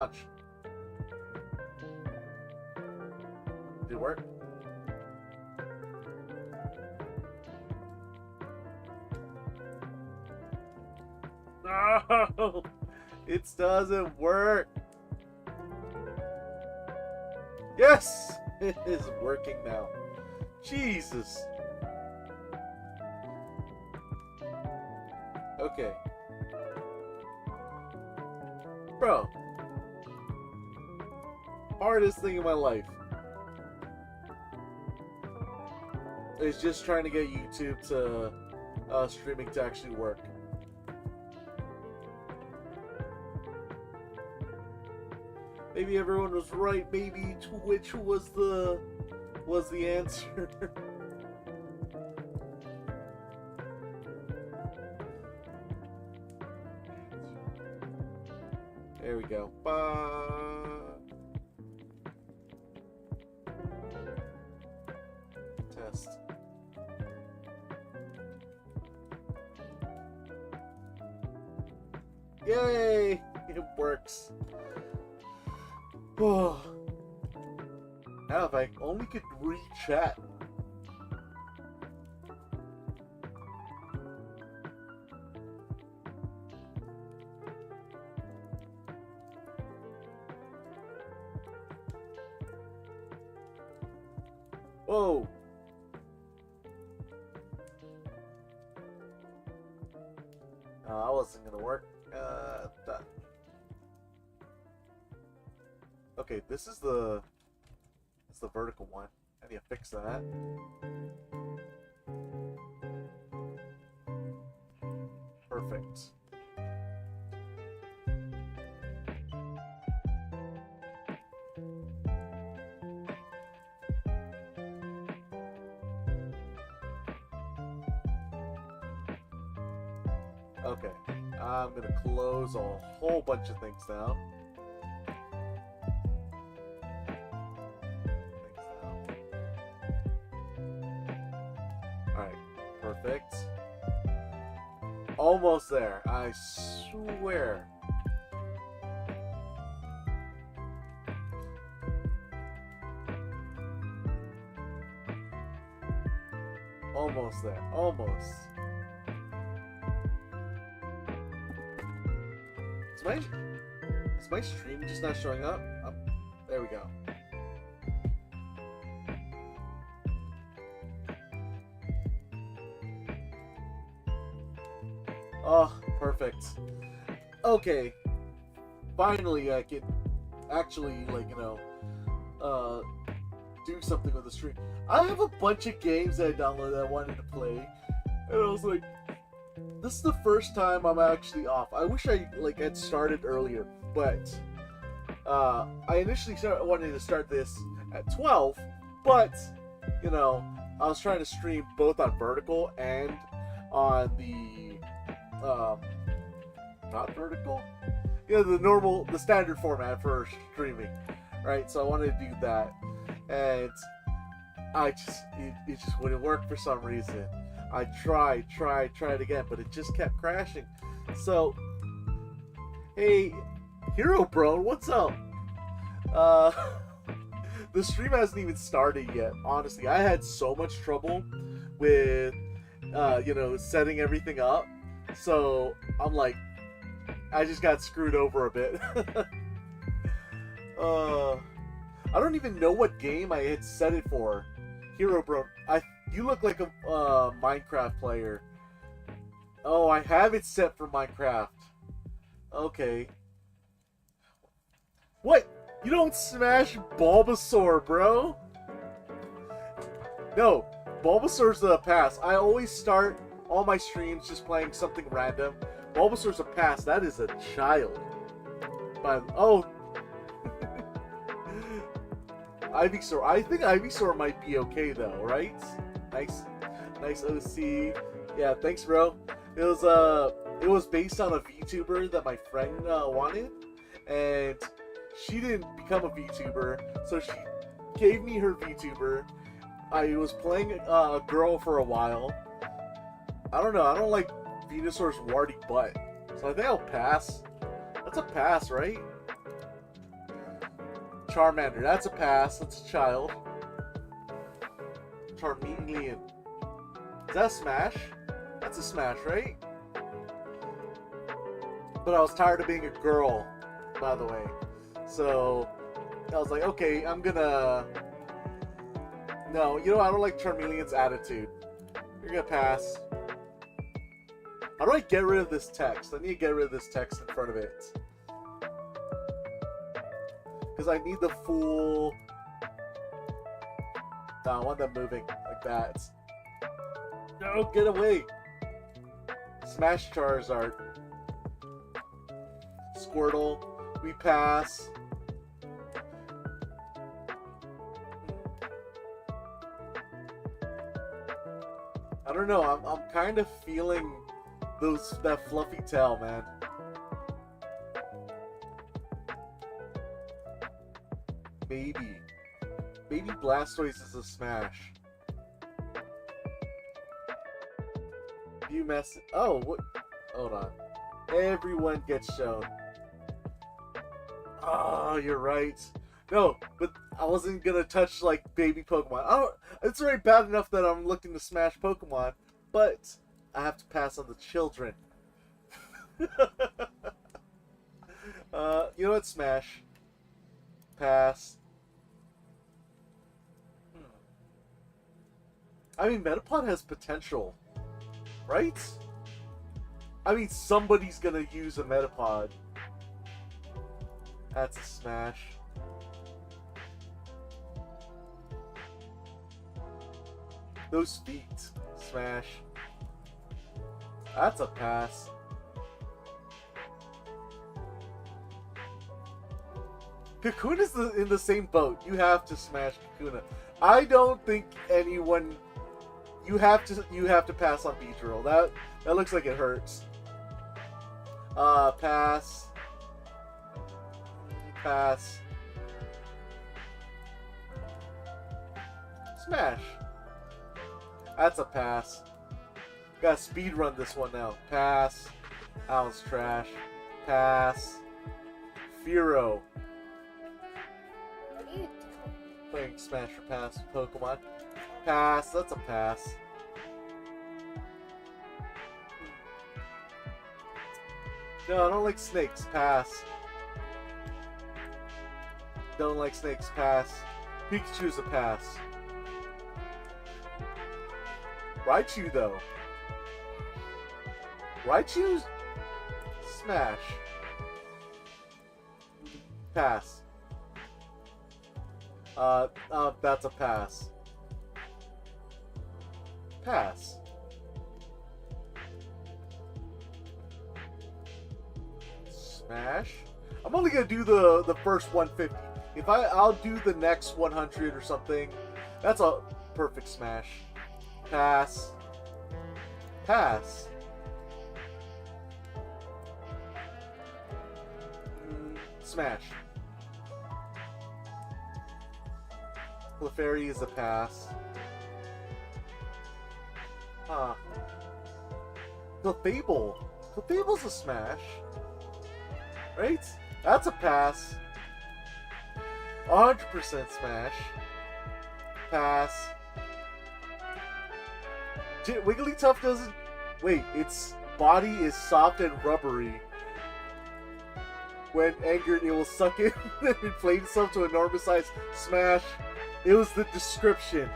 Did it work? No! It doesn't work! Yes! It is working now. Jesus! Okay. Bro. Hardest thing in my life is just trying to get YouTube to streaming to actually work. Maybe everyone was right. Maybe Twitch was the answer. There we go. Test. Yay! It works. Oh. Now if I only could re-chat. Whoa. That wasn't gonna work. Done. Okay, this is the vertical one. I need to fix that. Perfect. Okay, I'm gonna close a whole bunch of things now. Alright, perfect. Almost there, I swear. Almost there, almost. Is my stream just not showing up? Oh, there we go. Oh, perfect. Okay. Finally, I can actually, like, do something with the stream. I have a bunch of games that I downloaded that I wanted to play, and I was like, this is the first time I'm actually off. I wish I had started earlier, but I initially wanted to start this at 12, but I was trying to stream both on vertical and on the not vertical, the standard format for streaming, right? So I wanted to do that, and it just wouldn't work for some reason. I tried again, but it just kept crashing. So, hey, Hero Bro, what's up? The stream hasn't even started yet. Honestly, I had so much trouble with, setting everything up. So I'm like, I just got screwed over a bit. I don't even know what game I had set it for. Hero Bro, you look like a Minecraft player. Oh, I have it set for Minecraft. Okay. What? You don't smash Bulbasaur, bro? No, Bulbasaur's the pass. I always start all my streams just playing something random. Bulbasaur's a pass. That is a child. But, oh. Ivysaur. I think Ivysaur might be okay though, right? Nice OC. Yeah, thanks, bro. It was based on a VTuber that my friend wanted, and she didn't become a VTuber, so she gave me her VTuber. I was playing a girl for a while. I don't know. I don't like Venusaur's warty butt, so I think I'll pass. That's a pass, right? Charmander, that's a pass. That's a child. Charmeleon. Is that a smash? That's a smash, right? But I was tired of being a girl, by the way. So I was like, okay, I'm gonna... No, you know, I don't like Charmeleon's attitude. You're gonna pass. How do I get rid of this text? I need to get rid of this text in front of it. Because I need the full... No, I want them moving like that. No, get away! Smash Charizard. Squirtle. We pass. I don't know, I'm kind of feeling that fluffy tail, man. Maybe Blastoise is a smash. You mess. Oh, what? Hold on. Everyone gets shown. Oh, you're right. No, but I wasn't gonna touch like baby Pokemon. I don't. It's already bad enough that I'm looking to smash Pokemon, but I have to pass on the children. You know what? Smash. Pass. I mean, Metapod has potential, right? I mean, somebody's gonna use a Metapod. That's a smash. Those feet. Smash. That's a pass. Kakuna's in the same boat. You have to smash Kakuna. I don't think anyone... You have to pass on Beedrill. That looks like it hurts. Pass. Pass. Smash. That's a pass. Gotta speed run this one now. Pass. That was trash. Pass. Fearow. What are you doing? Playing Smash or Pass with Pokemon. Pass. That's a pass. No, I don't like snakes. Pass. Don't like snakes. Pass. Pikachu's a pass. Raichu, though. Raichu's... Smash. Pass. That's a pass. Pass. Smash. I'm only gonna do the first 150. If I'll do the next 100 or something. That's a perfect smash. Pass. Pass. Smash. Clefairy is a pass. Huh. Clefable. Clefable's a smash. Right? That's a pass. 100% smash. Pass. Wigglytuff doesn't... Wait, its body is soft and rubbery. When angered, it will suck in and inflate itself to enormous size. Smash. It was the description.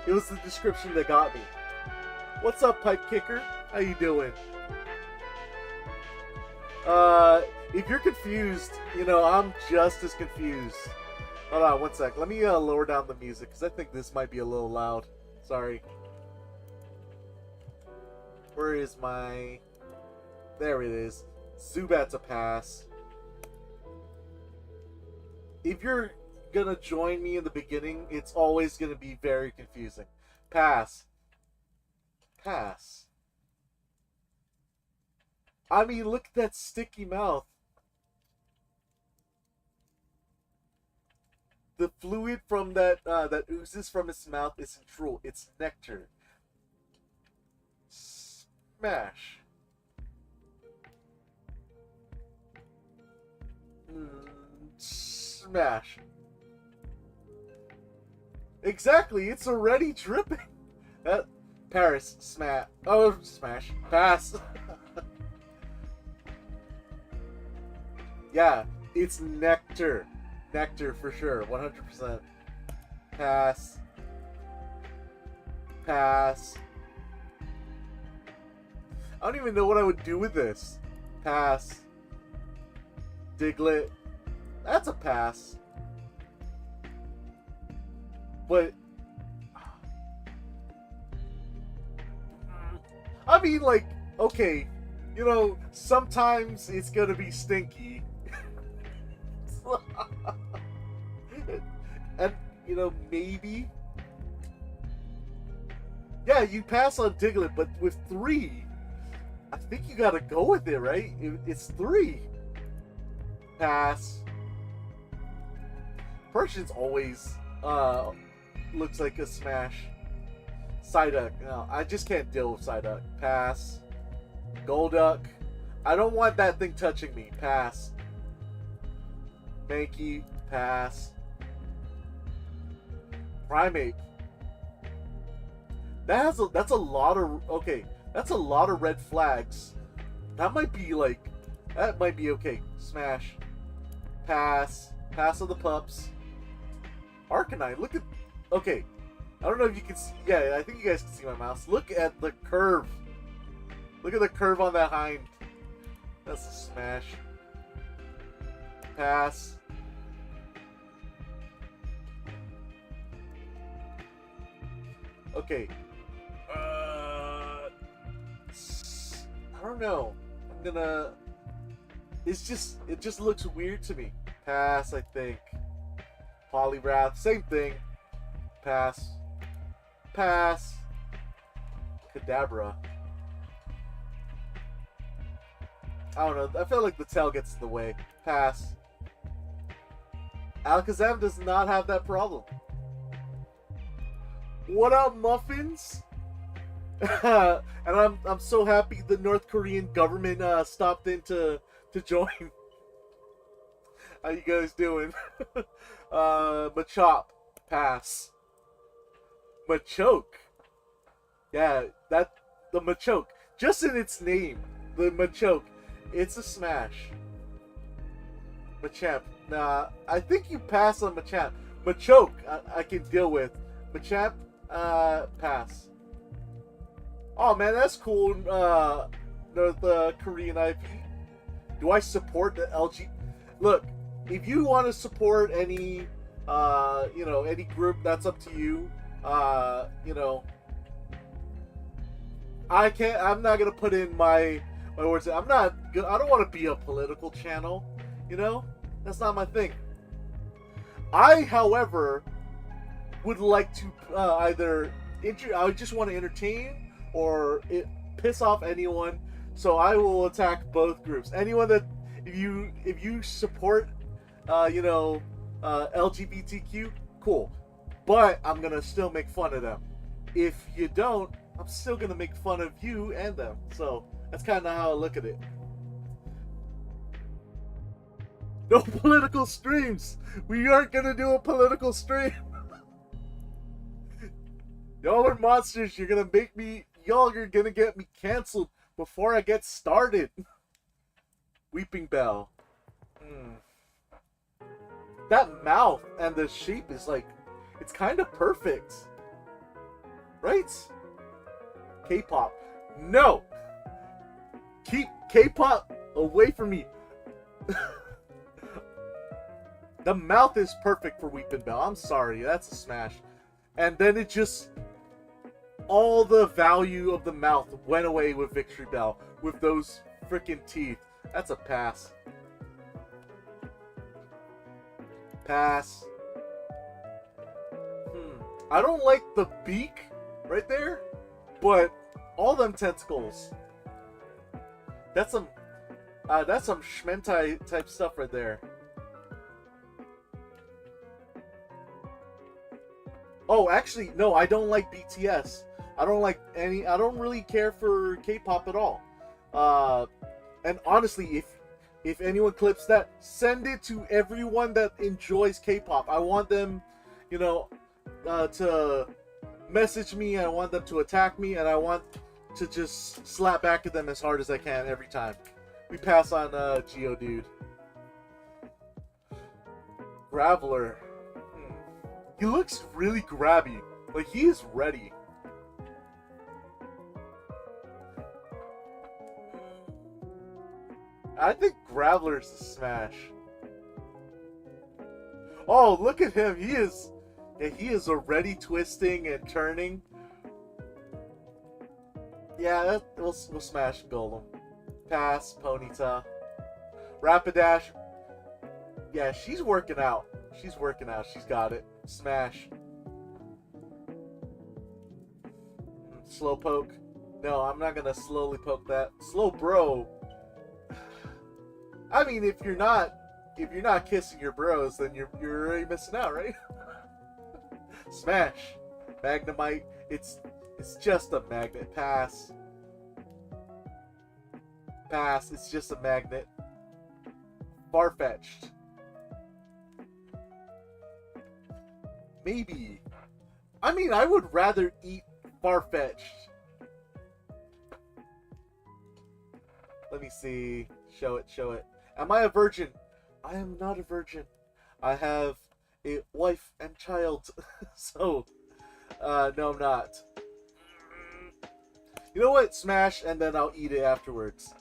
It was the description that got me. What's up, Pipe Kicker? How you doing? If you're confused, you know, I'm just as confused. Hold on, one sec. Let me lower down the music, because I think this might be a little loud. Sorry. Where is my... There it is. Zubat's a pass. If you're gonna join me in the beginning, it's always gonna be very confusing. Pass. Pass. I mean, look at that sticky mouth. The fluid from that oozes from its mouth isn't drool, it's nectar. Smash. smash. Exactly, it's already dripping. Paris, smash. Oh, smash. Pass. Yeah, it's nectar. Nectar for sure, 100%. Pass. Pass. I don't even know what I would do with this. Pass. Diglett. That's a pass. But I mean, like, okay, you know, sometimes it's gonna be stinky. And, you know, maybe. Yeah, you pass on Diglett, but with 3, I think you gotta go with it, right? It's 3. Pass. Persian's always looks like a smash. Psyduck. No, I just can't deal with Psyduck. Pass. Golduck. I don't want that thing touching me. Pass. Mankey. Pass. Primate. That's a lot of that's a lot of red flags. That might be okay. Smash. Pass. Pass of the pups. Arcanine. Look at. Okay. I don't know if you can see. Yeah, I think you guys can see my mouse. Look at the curve. Look at the curve on that hind. That's a smash. Pass. Okay. I don't know. I'm gonna. It just looks weird to me. Pass, I think. Poliwrath, same thing. Pass. Pass. Kadabra. I don't know. I feel like the tail gets in the way. Pass. Alakazam does not have that problem. What up, muffins? And I'm so happy the North Korean government stopped in to join. How you guys doing? Machop. Pass. Machoke. Yeah, the Machoke. Just in its name, the Machoke. It's a smash. Machamp. Nah, I think you pass on Machamp. Machoke, I can deal with. Machamp, pass. Oh man, that's cool. The Korean IP. Do I support the LG? Look, if you want to support any, any group, that's up to you. I'm not gonna put in my words. I don't want to be a political channel. That's not my thing. I, however, would like to I just want to entertain or piss off anyone. So I will attack both groups. Anyone that if you support LGBTQ, cool. But I'm gonna still make fun of them. If you don't, I'm still gonna make fun of you and them. So that's kind of how I look at it. No political streams. We aren't gonna do a political stream. Y'all are monsters. Y'all are gonna get me canceled before I get started. Weeping Bell. That mouth and the shape is it's kind of perfect. Right? K-pop. No! Keep K-pop away from me. The mouth is perfect for Weeping Bell. I'm sorry. That's a smash. And then it just... all the value of the mouth went away with Victory Bell. With those freaking teeth. That's a pass. Pass. I don't like the beak right there, but all them tentacles. That's some Shmentai type stuff right there. Oh, actually, no, I don't like BTS. I don't really care for K-pop at all. And honestly, If anyone clips that, send it to everyone that enjoys K-pop. I want them, to message me. I want them to attack me, and I want to just slap back at them as hard as I can every time. We pass on Geodude. Graveler. He looks really grabby. Like, he is ready. I think Graveler's a smash. Oh, look at him. He is already twisting and turning. Yeah, we'll smash Golem. Pass, Ponyta. Rapidash. Yeah, she's working out. She's working out. She's got it. Smash. Slow poke. No, I'm not gonna slowly poke that. Slow bro. I mean, if you're not kissing your bros, then you're already missing out, right? Smash. Magnemite. It's just a magnet. Pass. Pass. It's just a magnet. Far-fetched. Maybe. I mean, I would rather eat Far-fetched. Let me see. Show it, show it. Am I a virgin? I am not a virgin. I have a wife and child. So, no, I'm not. You know what? Smash, and then I'll eat it afterwards.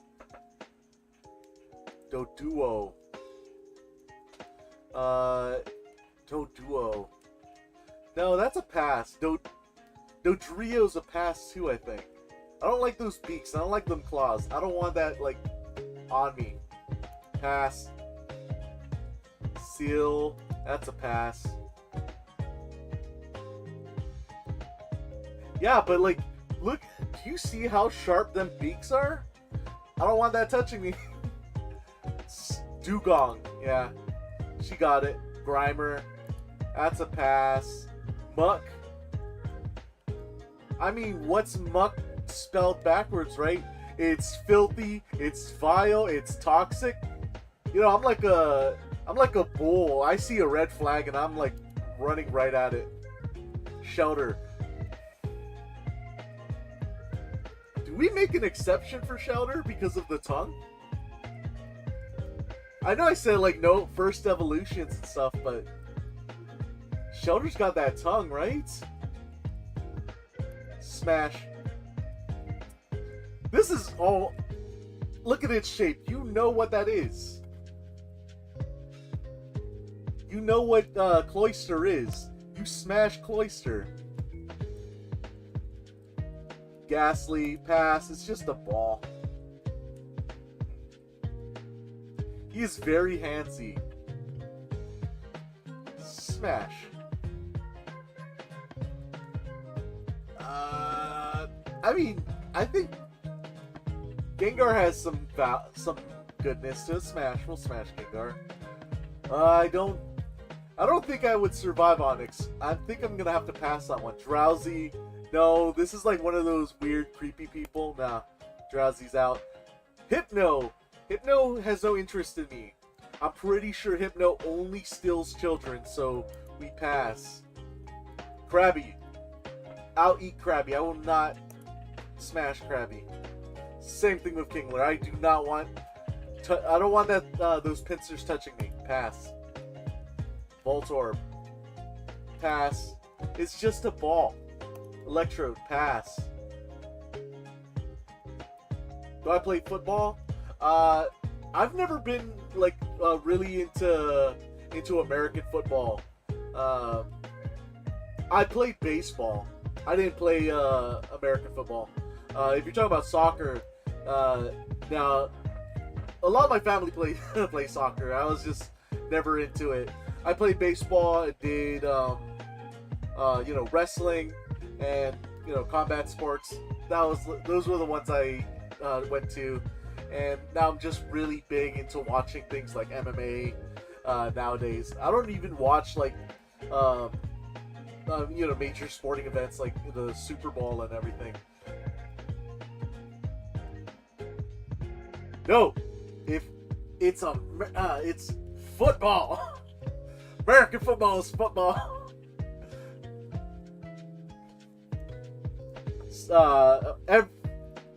Doduo. Doduo. No, that's a pass. Dodrio's a pass too, I think. I don't like those beaks. I don't like them claws. I don't want that, like, on me. Pass. Seal. That's a pass. Yeah, but, like, look. Do you see how sharp them beaks are? I don't want that touching me. Dugong. Yeah. She got it. Grimer. That's a pass. Muck. I mean, what's muck spelled backwards, right? It's filthy, it's vile, it's toxic. You know, I'm like a bull. I see a red flag and I'm like running right at it. Shelter. Do we make an exception for Shelter because of the tongue? I know I said like no first evolutions and stuff, but Shelter's got that tongue, right? Smash. This is all... Look at its shape. You know what that is. You know what Cloyster is. You smash Cloyster. Ghastly. Pass. It's just a ball. He is very handsy. Smash. I mean, I think Gengar has some goodness to it. Smash. We'll smash Gengar. I don't think I would survive Onyx. I think I'm gonna have to pass on one. Drowsy. No, this is like one of those weird, creepy people. Nah, Drowsy's out. Hypno. Hypno has no interest in me. I'm pretty sure Hypno only steals children, so we pass. Krabby. I'll eat Krabby. I will not smash Krabby. Same thing with Kingler. I do not want... I don't want that those pincers touching me. Pass. Voltorb. Pass. It's just a ball. Electrode. Pass. Do I play football? I've never been like really into American football. I played baseball. I didn't play American football. If you're talking about soccer, now a lot of my family play soccer. I was just never into it. I played baseball. I did wrestling and combat sports. Those were the ones I went to. And now I'm just really big into watching things like MMA nowadays. I don't even watch like major sporting events like the Super Bowl and everything. No, if It's football. American football is football.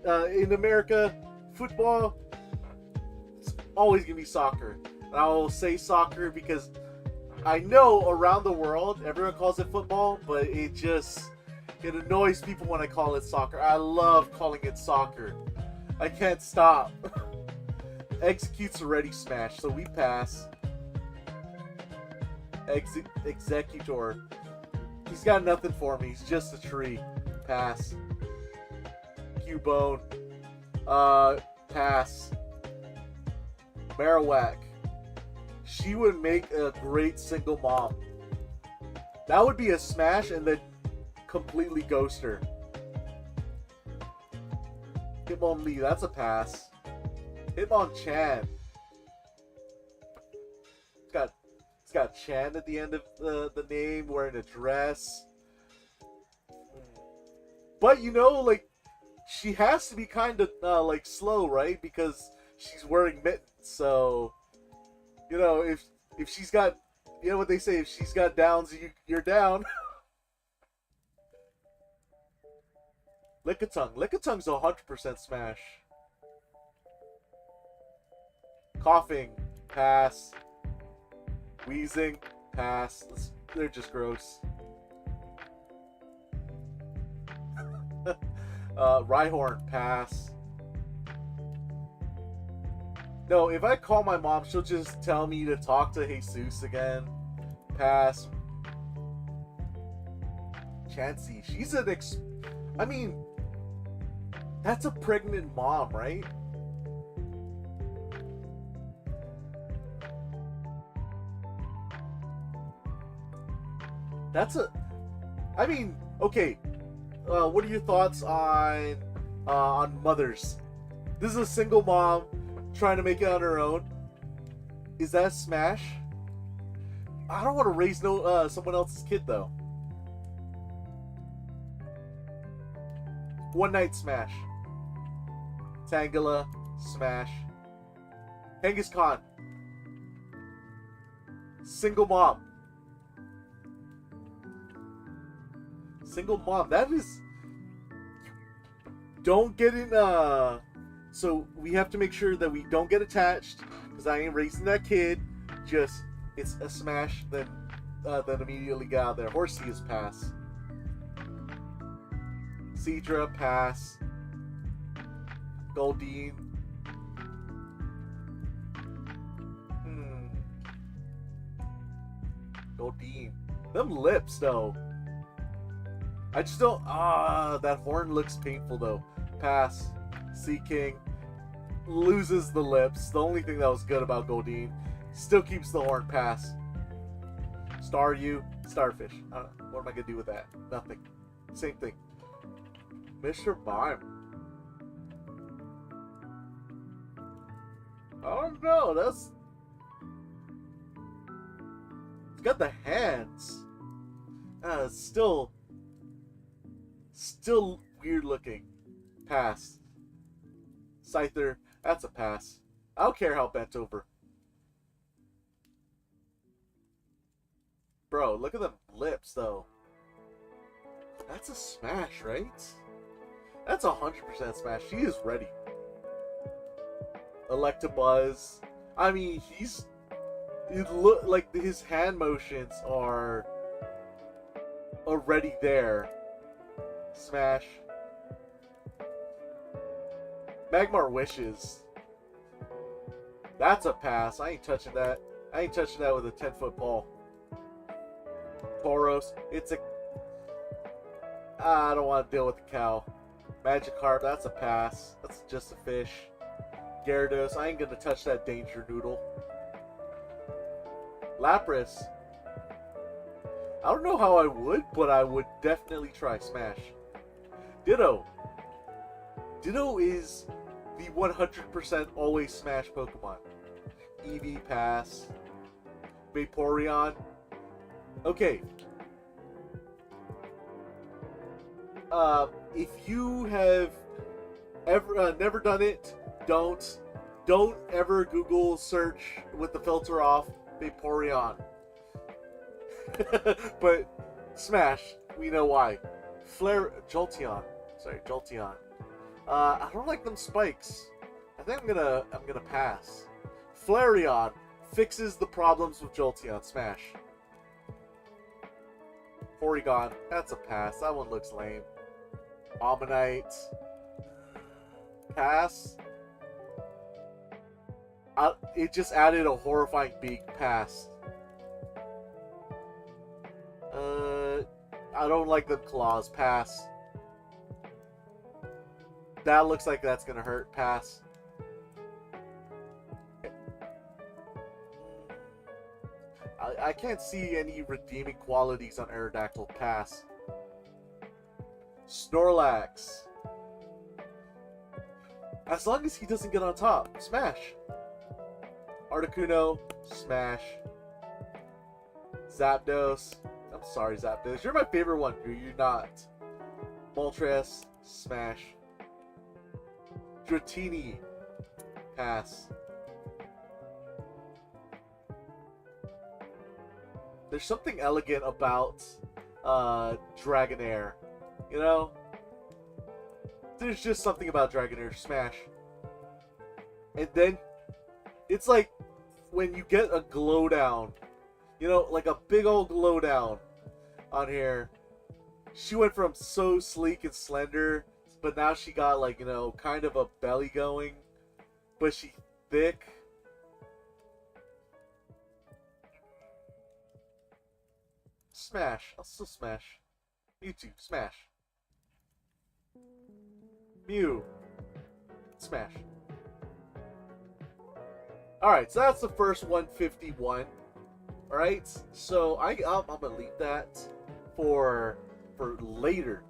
In America, football, it's always gonna be soccer. And I will say soccer because I know around the world everyone calls it football, but it annoys people when I call it soccer. I love calling it soccer. I can't stop. Execute's already smashed, so we pass. Executor. He's got nothing for me. He's just a tree. Pass. Cubone. Pass. Marowak. She would make a great single mom. That would be a smash and then completely ghost her. Hitmonchan, that's a pass. Hitmonchan. It's got Chan at the end of the name, wearing a dress. But you know, like, she has to be kind of like slow, right? Because she's wearing mittens. So, you know, if she's got, you know what they say, if she's got downs, you're down. Lickitung. Lickitung's 100% smash. Coughing. Pass. Wheezing. Pass. They're just gross. Rhyhorn. Pass. No, if I call my mom, she'll just tell me to talk to Jesus again. Pass. Chansey. She's an I mean, that's a pregnant mom, right? I mean, okay. What are your thoughts on mothers? This is a single mom trying to make it on her own. Is that a smash? I don't want to raise someone else's kid though. One night smash. Tangela smash. Kangaskhan. Single mom. Single mom. That is. Don't get in. So we have to make sure that we don't get attached, because I ain't raising that kid. Just it's a smash. Then immediately get out there. Horsey is pass. Seadra pass. Goldeen. Goldeen. Them lips though. I just don't. That horn looks painful though. Pass. Sea King loses the lips. The only thing that was good about Goldeen. Still keeps the horn. Pass. Staryu. Starfish. What am I gonna do with that? Nothing. Same thing. Mr. Mime. I don't know. It's got the hands. It's still weird looking. Pass. Scyther, that's a pass. I don't care how bent over. Bro, look at the lips though. That's a smash, right? That's 100% smash. She is ready. Electabuzz. I mean, like his hand motions are already there. Smash. Magmar wishes. That's a pass. I ain't touching that. I ain't touching that with a 10-foot pole. Tauros. It's a. I don't want to deal with the cow. Magikarp. That's a pass. That's just a fish. Gyarados. I ain't gonna touch that danger noodle. Lapras. I don't know how I would, but I would definitely try Smash. Ditto. Ditto is the 100% always Smash Pokemon. Eevee, pass. Vaporeon. Okay. If you have ever never done it, don't don't ever Google search with the filter off Vaporeon. But Smash, we know why. Jolteon. Sorry, Jolteon. I don't like them spikes. I think I'm gonna pass. Flareon fixes the problems with Jolteon. Smash. Porygon, that's a pass. That one looks lame. Ammonite. Pass. It just added a horrifying beak. Pass. I don't like the claws. Pass. That looks like that's gonna hurt. Pass. I can't see any redeeming qualities on Aerodactyl. Pass. Snorlax. As long as he doesn't get on top. Smash. Articuno. Smash. Zapdos. I'm sorry, Zapdos. You're my favorite one. You're not. Moltres. Smash. Dratini. Pass. There's something elegant about Dragonair. You know? There's just something about Dragonair. Smash. And then, it's like when you get a glow down. You know, like a big old glow down on here. She went from so sleek and slender, but now she got like, you know, kind of a belly going. But she thick. Smash. I'll still smash. Mewtwo. Smash. Mew. Smash. Alright, so that's the first 151. Alright, so I'm gonna leave that for later.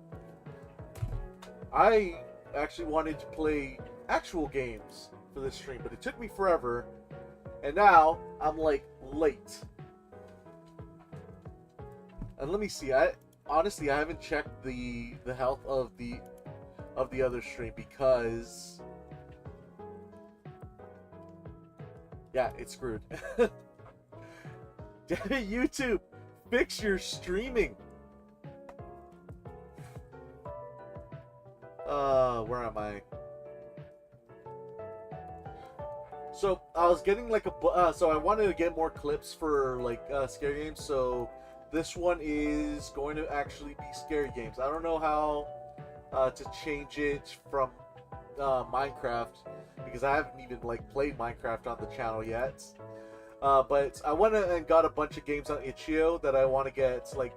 I actually wanted to play actual games for this stream, but it took me forever. And now I'm like late. And let me see. Honestly I haven't checked the health of the other stream because yeah, it's screwed. Damn it, YouTube, fix your streaming. Where am I? So I was getting like so I wanted to get more clips for like scary games. So this one is going to actually be scary games. I don't know how to change it from Minecraft because I haven't even like played Minecraft on the channel yet. But I went and got a bunch of games on Itch.io that I want to get, like,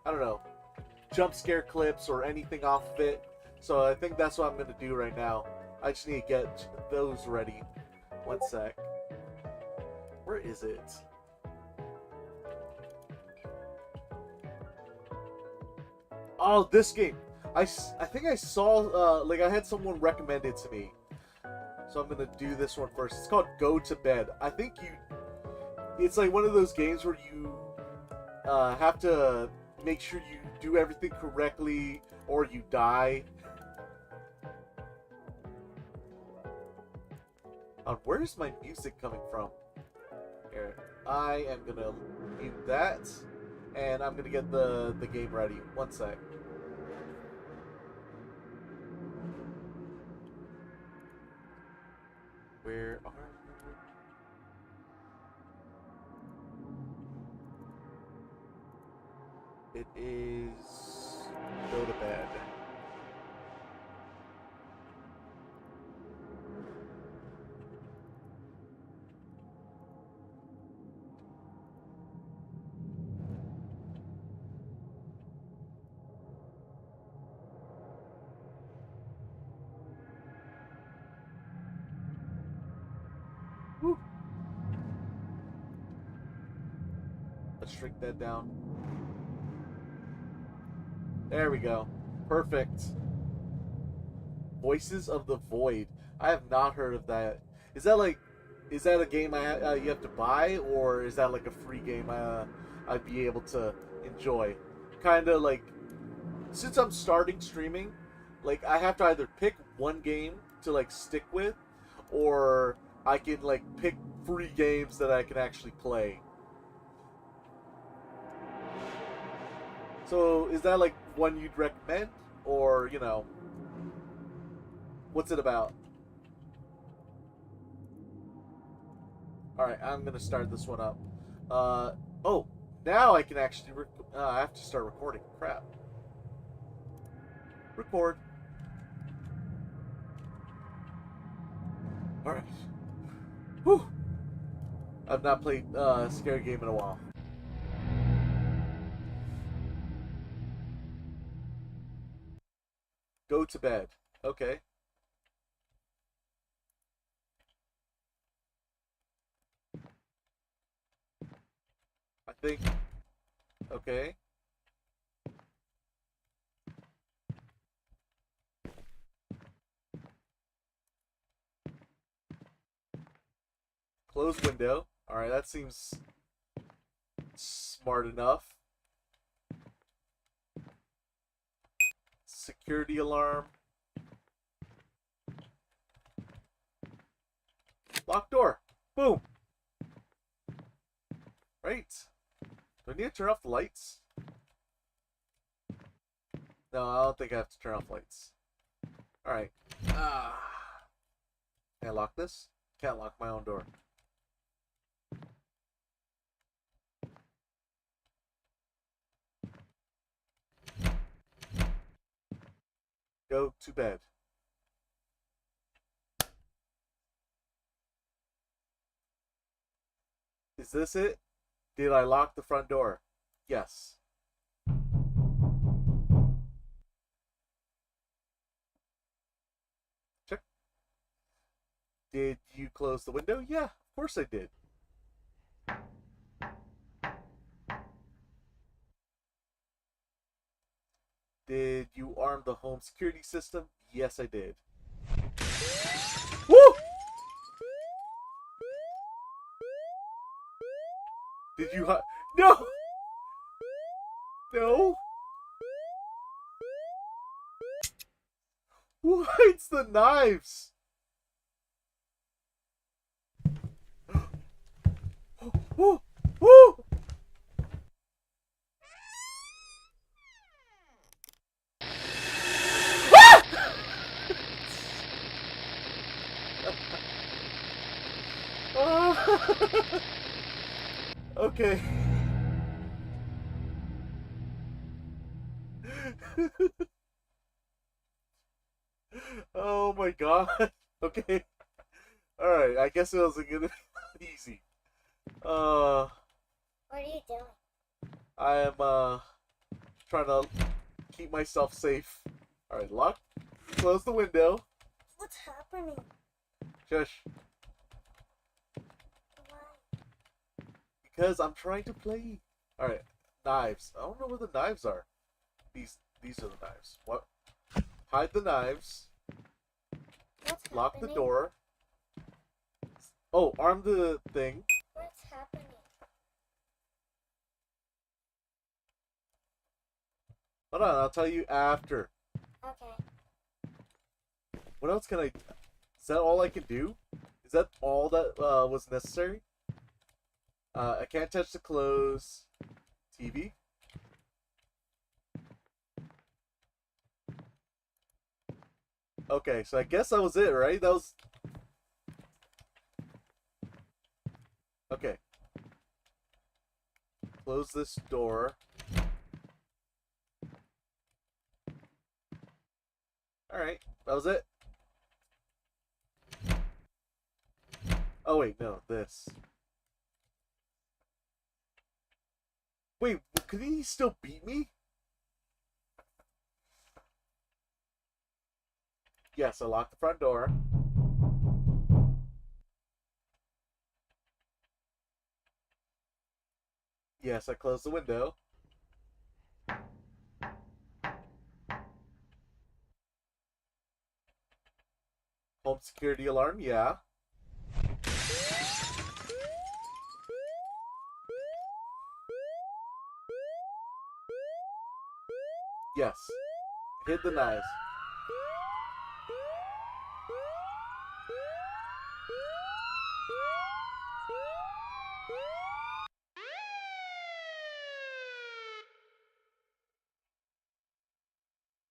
I don't know, jump scare clips or anything off of it. So I think that's what I'm going to do right now. I just need to get those ready. One sec. Where is it? Oh, this game. I think I saw, like, I had someone recommend it to me. So I'm going to do this one first. It's called Go to Bed. I think it's like one of those games where you have to make sure you do everything correctly or you die. Where's my music coming from? Here. I am going to mute that. And I'm going to get the game ready. One sec. Where are you? It is Go to Bed. Whew. Let's shrink that down. There we go. Perfect. Voices of the Void. I have not heard of that. Is that a game you have to buy, or is that like a free game I'd be able to enjoy? Kind of like, since I'm starting streaming, like I have to either pick one game to like stick with, or I can like pick free games that I can actually play. So is that like one you'd recommend, or you know, what's it about? All right, I'm gonna start this one up. Oh, now I can actually. I have to start recording. Crap. Record. All right. Whew. I've not played a scary game in a while. Go to bed. Okay. I think. Okay. Close window. All right, that seems smart enough. Security alarm. Locked door. Boom. Right. Do I need to turn off the lights? No, I don't think I have to turn off lights. Alright. Ah. Can I lock this? Can't lock my own door. Go to bed. Is this it? Did I lock the front door? Yes. Check. Did you close the window? Yeah, of course I did. Did you arm the home security system? Yes, I did. Woo! Did you No! No! Who hides the knives? Woo! Woo! Okay. Oh my god. Okay. Alright, I guess it was gonna be easy. What are you doing? I am trying to keep myself safe. Alright, lock. Close the window. What's happening? Shush. Why? Because I'm trying to play. Alright, knives. I don't know where the knives are. These are the knives. What? Hide the knives. What's Lock happening? the door. Oh, arm the thing. What's happening? Hold on, I'll tell you after. Okay. What else can I... Is that all I can do? Is that all that was necessary? I can't touch the clothes. TV. Okay, so I guess that was it, right? That was... Okay. Close this door. Alright, that was it. Oh wait, no, this. Wait, could he still beat me? Yes, I locked the front door. Yes, I closed the window. Home security alarm, yeah. Yes. Hid the knives.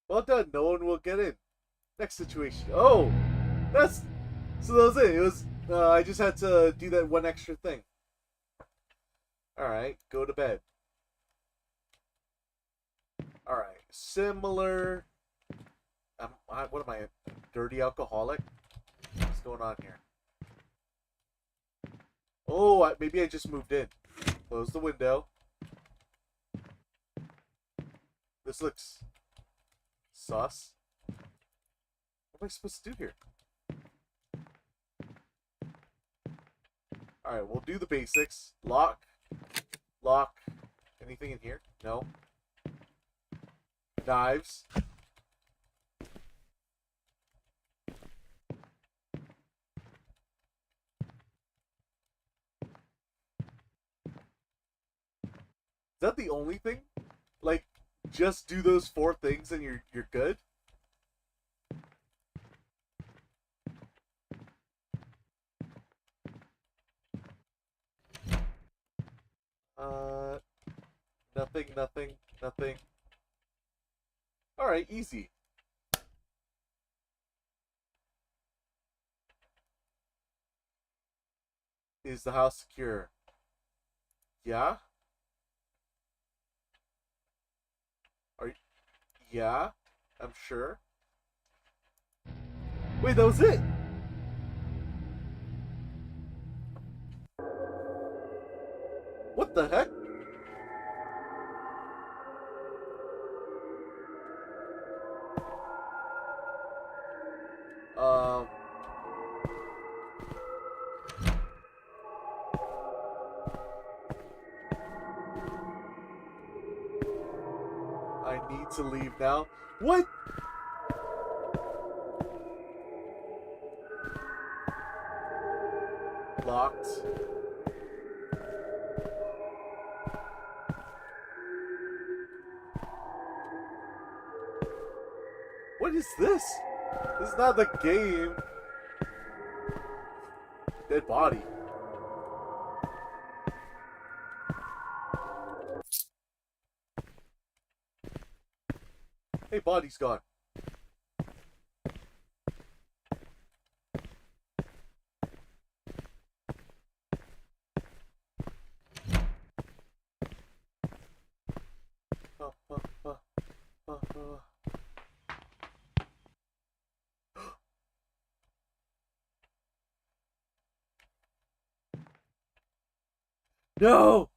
Well done. No one will get in. Next situation. Oh, that's so. That was it. It was. I just had to do that one extra thing. All right, go to bed. All right, similar. What am I? A dirty alcoholic? What's going on here? Oh, maybe I just moved in. Close the window. This looks sus. What am I supposed to do here? Alright, we'll do the basics. Lock. Lock. Anything in here? No. Knives. Is that the only thing? Like, just do those 4 things and you're good? Uh, nothing, nothing, nothing. Alright, easy. Is the house secure? Yeah? Are you... Yeah? I'm sure. Wait, that was it! What the heck? Um... I need to leave now. What? Locked. What is this? This is not the game. Dead body. Hey, body's gone. Uh, uh, uh, uh. No!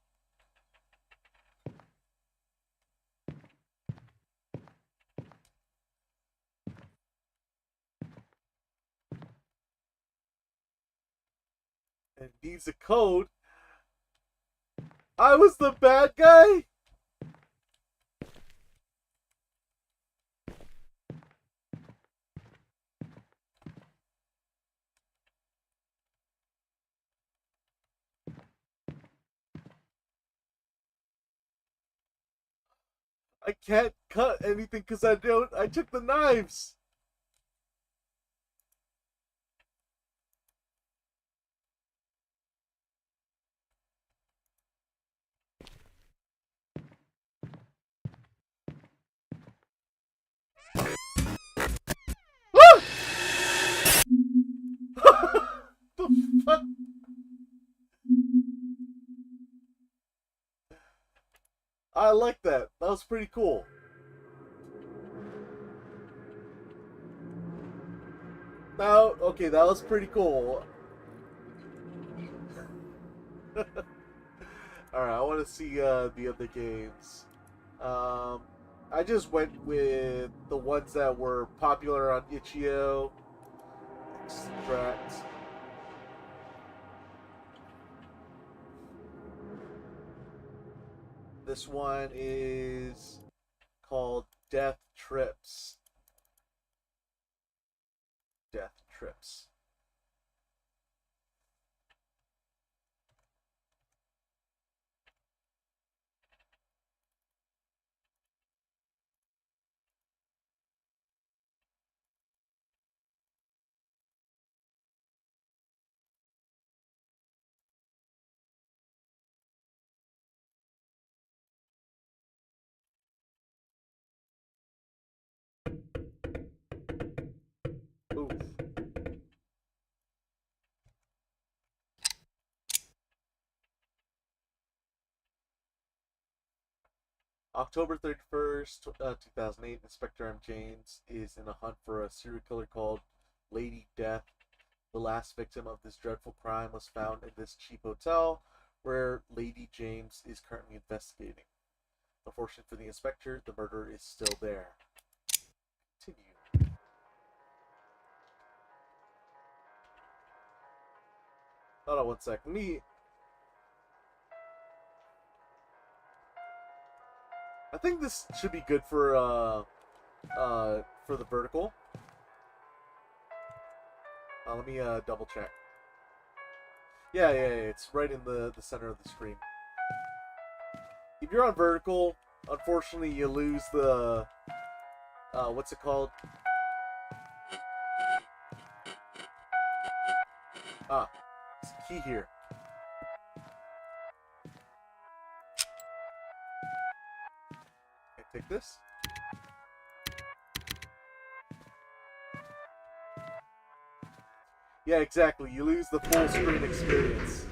It needs a code. I was the bad guy? I can't cut anything because I took the knives. Ah! The fuck? I like that. That was pretty cool. Now, okay, that was pretty cool. Alright, I want to see the other games. Um, I just went with the ones that were popular on itch.io. Extract. This one is called Death Trips. Death Trips. Ooh. October 31st, 2008, Inspector M. James is in a hunt for a serial killer called Lady Death. The last victim of this dreadful crime was found in this cheap hotel where Lady James is currently investigating. Unfortunately for the inspector, the murderer is still there. Continue. Hold on one sec. I think this should be good for the vertical. Let me double check. Yeah, it's right in the center of the screen. If you're on vertical, unfortunately you lose the what's it called? It's a key here. Okay, take this. Yeah, exactly. You lose the full screen experience.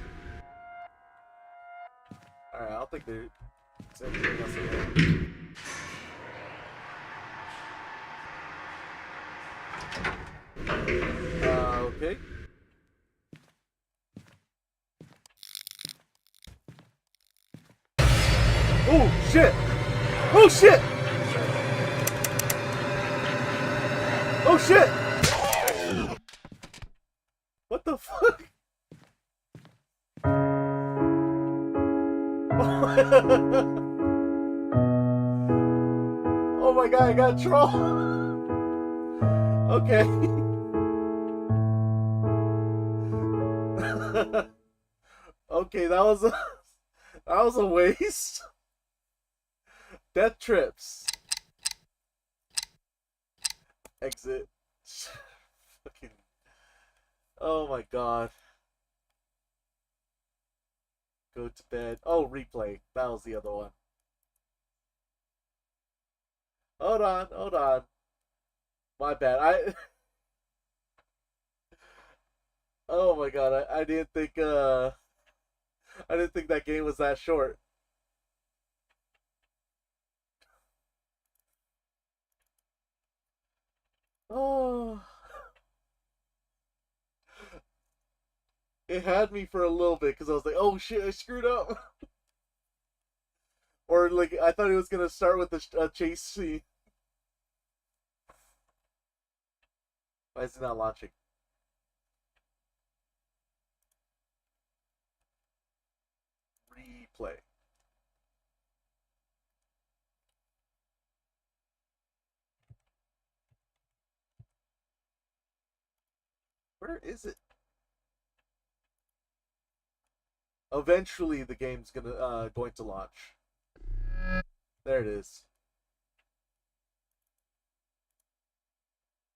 Alright, I'll think there's anything else in there. Okay. Oh, shit! Oh, shit! Oh, shit! What the fuck? Oh my god, I got a troll! Okay. Okay, that was a waste. Death trips. Exit. Fucking. Oh my god. Go to bed. Oh, replay. That was the other one. Hold on. My bad. Oh my god, I didn't think that game was that short. Oh. It had me for a little bit because I was like, oh shit, I screwed up. Or like I thought it was gonna start with a chase scene. Why is it not launching? Replay. Where is it? Eventually, the game's going to launch. There it is.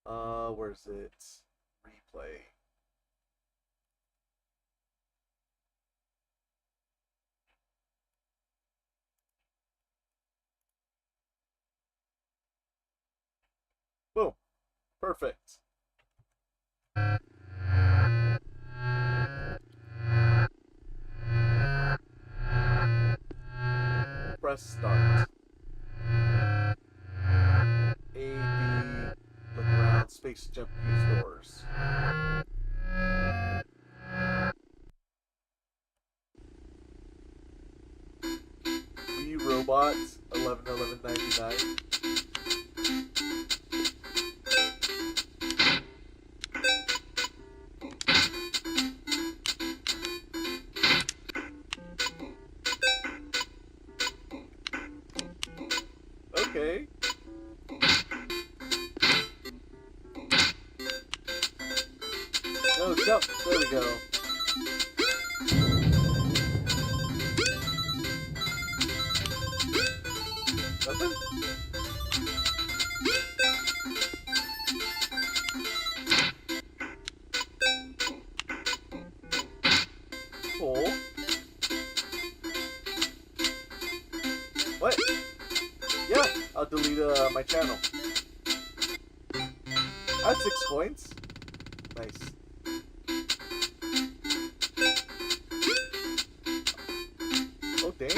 Where's it? Replay. Boom. Perfect. Press start. A, B, look around, space jump, use doors. Wii Robot 11/11/99. Okay. Oh, jump. There we go. Nothing? Cool. What? Yeah, I'll delete my channel. I have 6 coins. Oh, dang.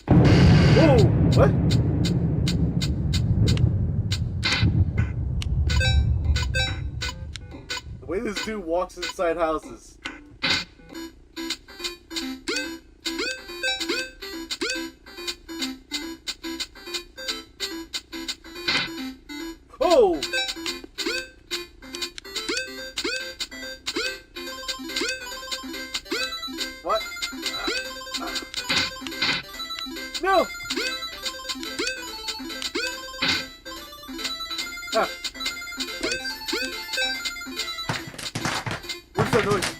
Whoa! What? The way this dude walks inside houses. Oh! What? No! Ah. Nice. What's that noise?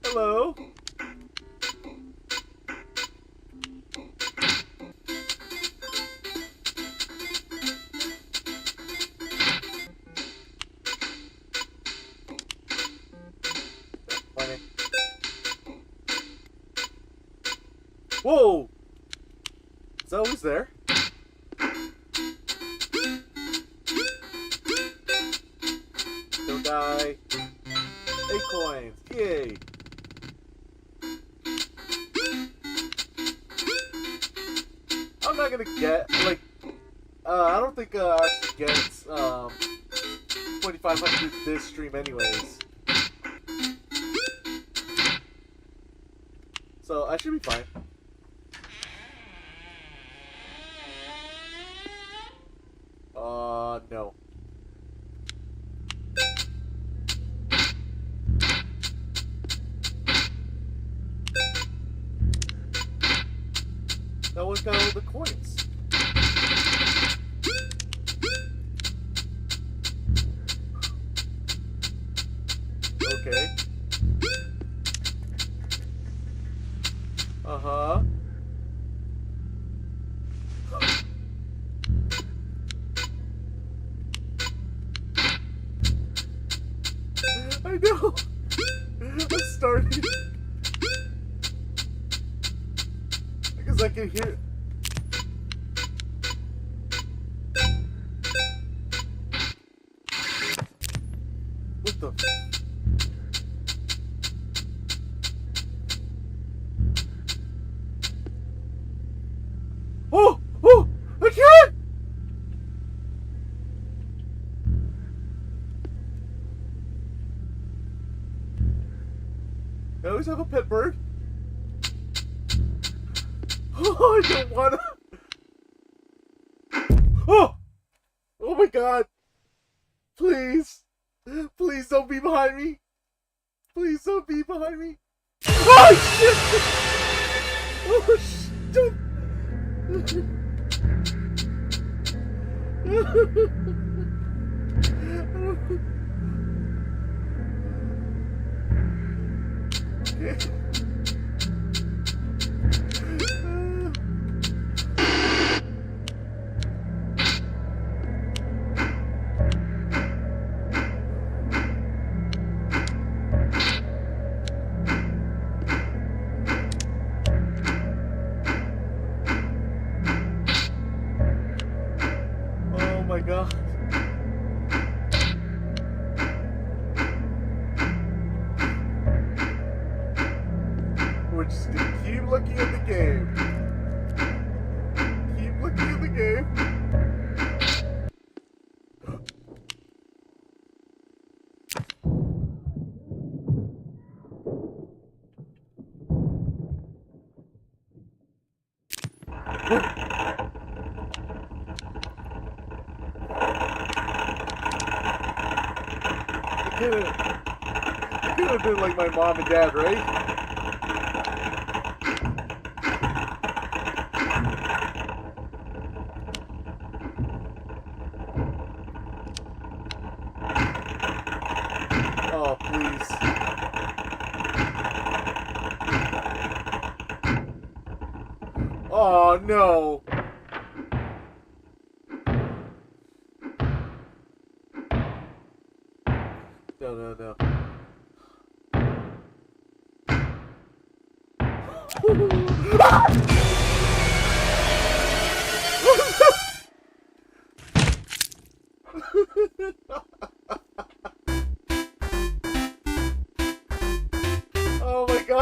Hello? Funny. Whoa! Is that always there? Don't die. 8 coins. Yay! I'm not gonna get, like, I don't think I'll actually get 2,500 this stream anyways. So I should be fine. No. That one got all the coins. Okay. Uh-huh. I know. I'm starting. Because I can hear. What the? Oh! Oh! I can't! I always have a pet bird. Oh, I don't wanna. Oh! Oh my god! Please! Please don't be behind me! Please don't be behind me! Oh shit! Oh shit! Okay. Oh my god. We're just gonna keep looking at the game. Keep looking at the game. It could have been like my mom and dad, right? Oh, please. Oh, no. No, no, no.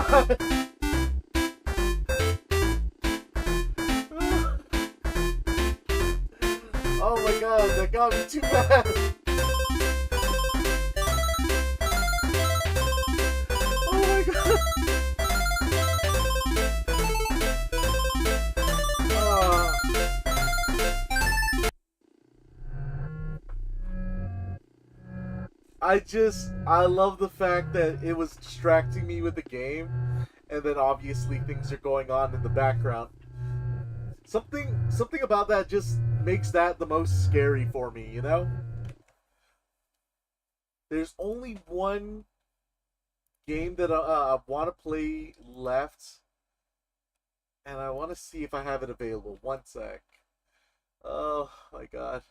god! Oh my god, that got me too bad! Oh my god! Ah. I love the fact that it was distracting me with the game, and then obviously things are going on in the background. Something about that just makes that the most scary for me, you know? There's only one game that I want to play left, and I want to see if I have it available. One sec. Oh my god.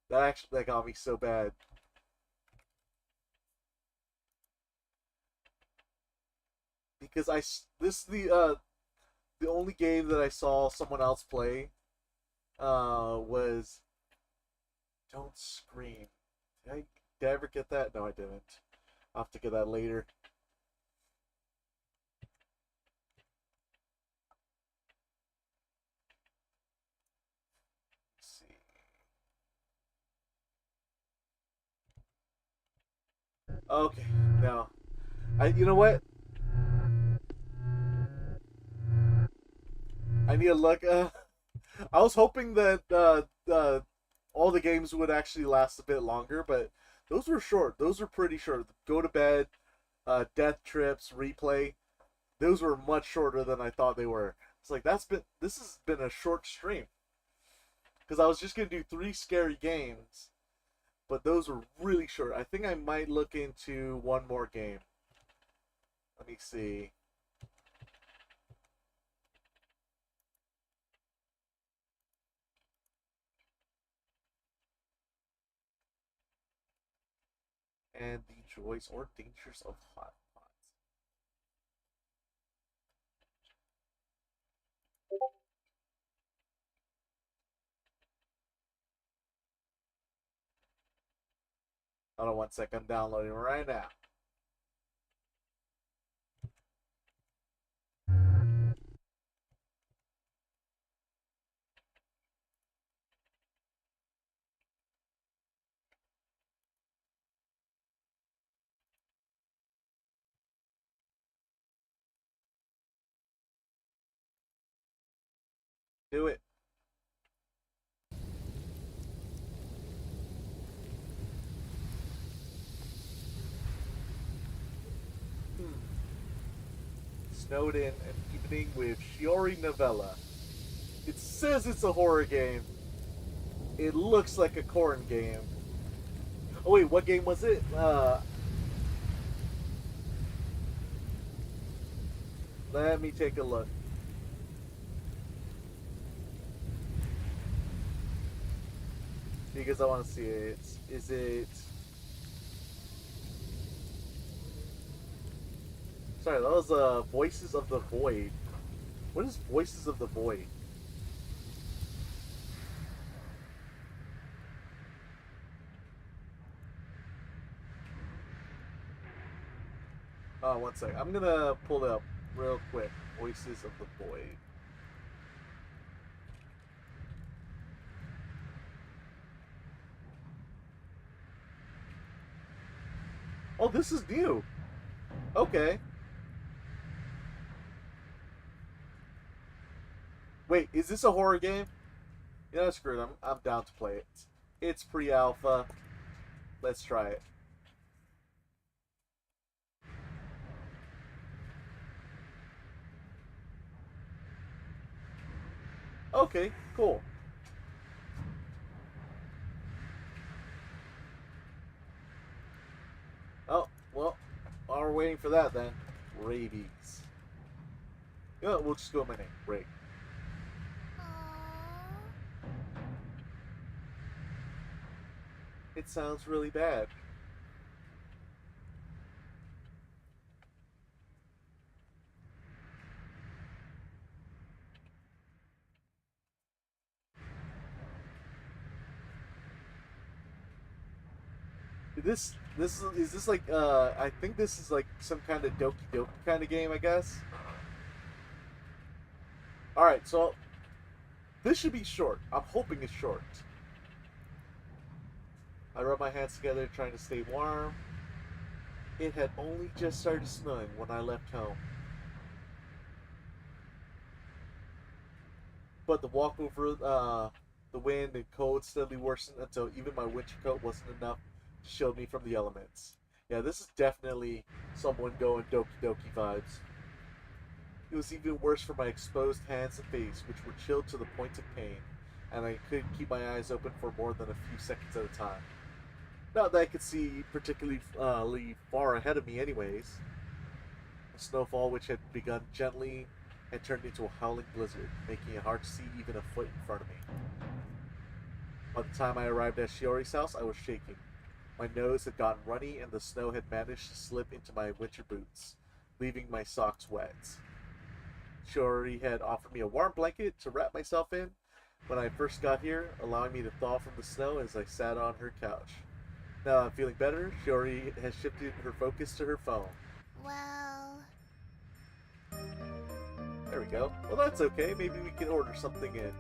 That got me so bad. Because this is the only game that I saw someone else play was Don't Scream. Did I ever get that? No, I didn't. I'll have to get that later. Let's see. Okay, now you know what? I need to look. I was hoping that all the games would actually last a bit longer, but those were short. Those were pretty short. Go to bed, death trips, replay. Those were much shorter than I thought they were. It's like this has been a short stream because I was just gonna do 3 scary games, but those were really short. I think I might look into one more game. Let me see. And the joys or dangers of hot pots. Hold on one second, I'm downloading right now. Do it. Snowed in an evening with Shiori Novella. It says it's a horror game. It looks like a corn game. Oh wait, what game was it? Let me take a look. Because I want to see it. Is it... Sorry, that was Voices of the Void. What is Voices of the Void? One sec. I'm gonna pull it up real quick. Voices of the Void. Oh, this is new. Okay. Wait, is this a horror game? Yeah, screw it. I'm down to play it. It's pre-alpha. Let's try it. Okay, cool. Oh, well, while we're waiting for that then, Raebees. You know what, we'll just go with my name, Ray. It sounds really bad. This Is this like I think this is like some kind of Doki Doki kind of game, I guess. All right, so this should be short. I'm hoping it's short. I rub my hands together trying to stay warm. It had only just started snowing when I left home. But the walk over the wind and cold steadily worsened until even my winter coat wasn't enough to shield me from the elements. Yeah, this is definitely someone going Doki Doki vibes. It was even worse for my exposed hands and face, which were chilled to the point of pain, and I couldn't keep my eyes open for more than a few seconds at a time. Not that I could see particularly far ahead of me anyways. The snowfall, which had begun gently, had turned into a howling blizzard, making it hard to see even a foot in front of me. By the time I arrived at Shiori's house, I was shaking. My nose had gotten runny, and the snow had managed to slip into my winter boots, leaving my socks wet. Shiori had offered me a warm blanket to wrap myself in when I first got here, allowing me to thaw from the snow as I sat on her couch. Now I'm feeling better, Shiori has shifted her focus to her phone. Well, There we go. Well, that's okay. Maybe we can order something in.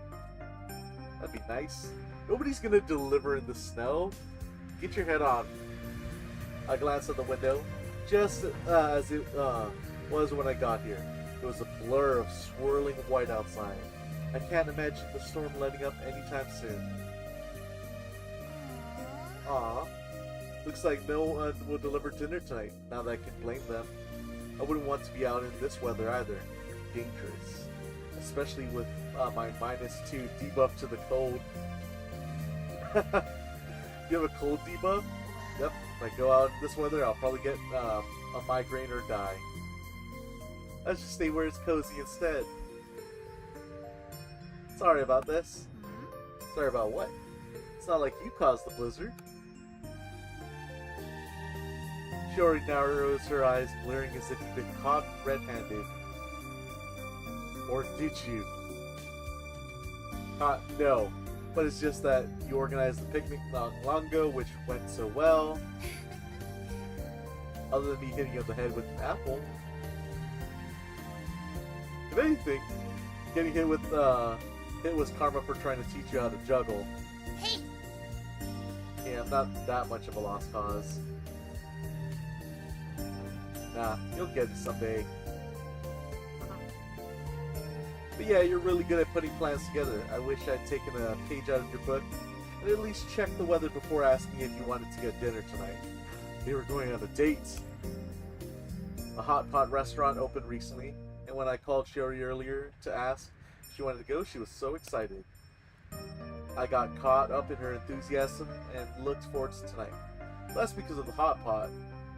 That'd be nice. Nobody's gonna deliver in the snow. Get your head on. I glanced at the window, just as it was when I got here. It was a blur of swirling white outside. I can't imagine the storm letting up anytime soon. Aw. Looks like no one will deliver dinner tonight, now that I can blame them. I wouldn't want to be out in this weather either. Dangerous. Especially with my -2 debuff to the cold. You have a cold debuff? Yep. If I go out in this weather, I'll probably get a migraine or die. Let's just stay where it's cozy instead. Sorry about this. Sorry about what? It's not like you caused the blizzard. Shiori narrows her eyes, glaring as if you'd been caught red-handed. Or did you? No. But it's just that you organized the picnic not long ago, which went so well. Other than me hitting you on the head with an apple. If anything, getting hit was karma for trying to teach you how to juggle. hey, Yeah, I'm not that much of a lost cause. Nah, you'll get it someday. But yeah, you're really good at putting plans together. I wish I'd taken a page out of your book and at least checked the weather before asking if you wanted to get dinner tonight. They were going on a date. A hot pot restaurant opened recently, and when I called Shiori earlier to ask if she wanted to go, she was so excited. I got caught up in her enthusiasm and looked forward to tonight. Less because of the hot pot,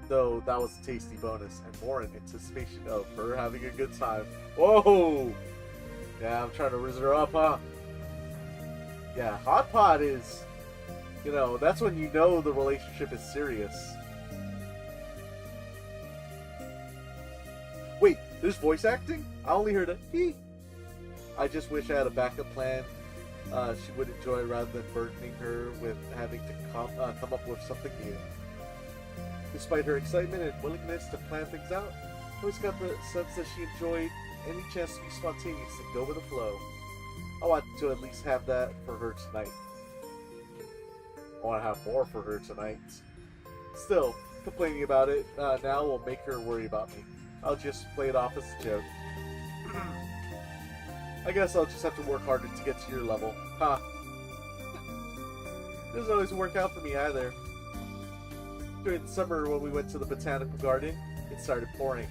though that was a tasty bonus, and more in anticipation of her having a good time. Whoa! Yeah, I'm trying to raise her up, huh? Yeah, hot pot is, that's when you know the relationship is serious. Wait, there's voice acting? I only heard a hee. I just wish I had a backup plan she would enjoy rather than burdening her with having to come up with something new. Despite her excitement and willingness to plan things out, I always got the sense that she enjoyed any chance to be spontaneous and go with the flow. I want to at least have that for her tonight. I want to have more for her tonight. Still, complaining about it now will make her worry about me. I'll just play it off as a joke. I guess I'll just have to work harder to get to your level. Huh. It doesn't always work out for me either. During the summer when we went to the botanical garden, it started pouring.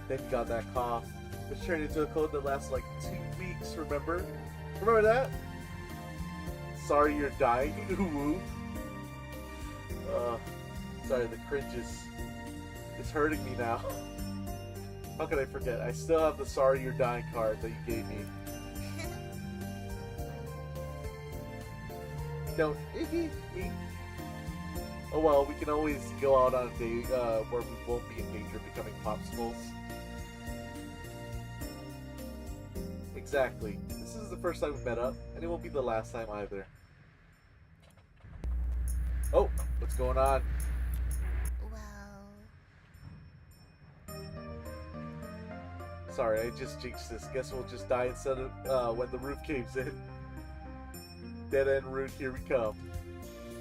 Then you got that cough, which turned into a cold that lasted like 2 weeks, remember? Remember that? Sorry you're dying, ooh. Sorry, the cringe is hurting me now. How could I forget? I still have the sorry you're dying card that you gave me. Don't. Oh well, we can always go out on a date where we won't be in danger of becoming popsicles. Exactly. This is the first time we met up, and it won't be the last time either. Oh, what's going on? Sorry, I just jinxed this. Guess we'll just die instead of when the roof caves in. Dead end route, here we come.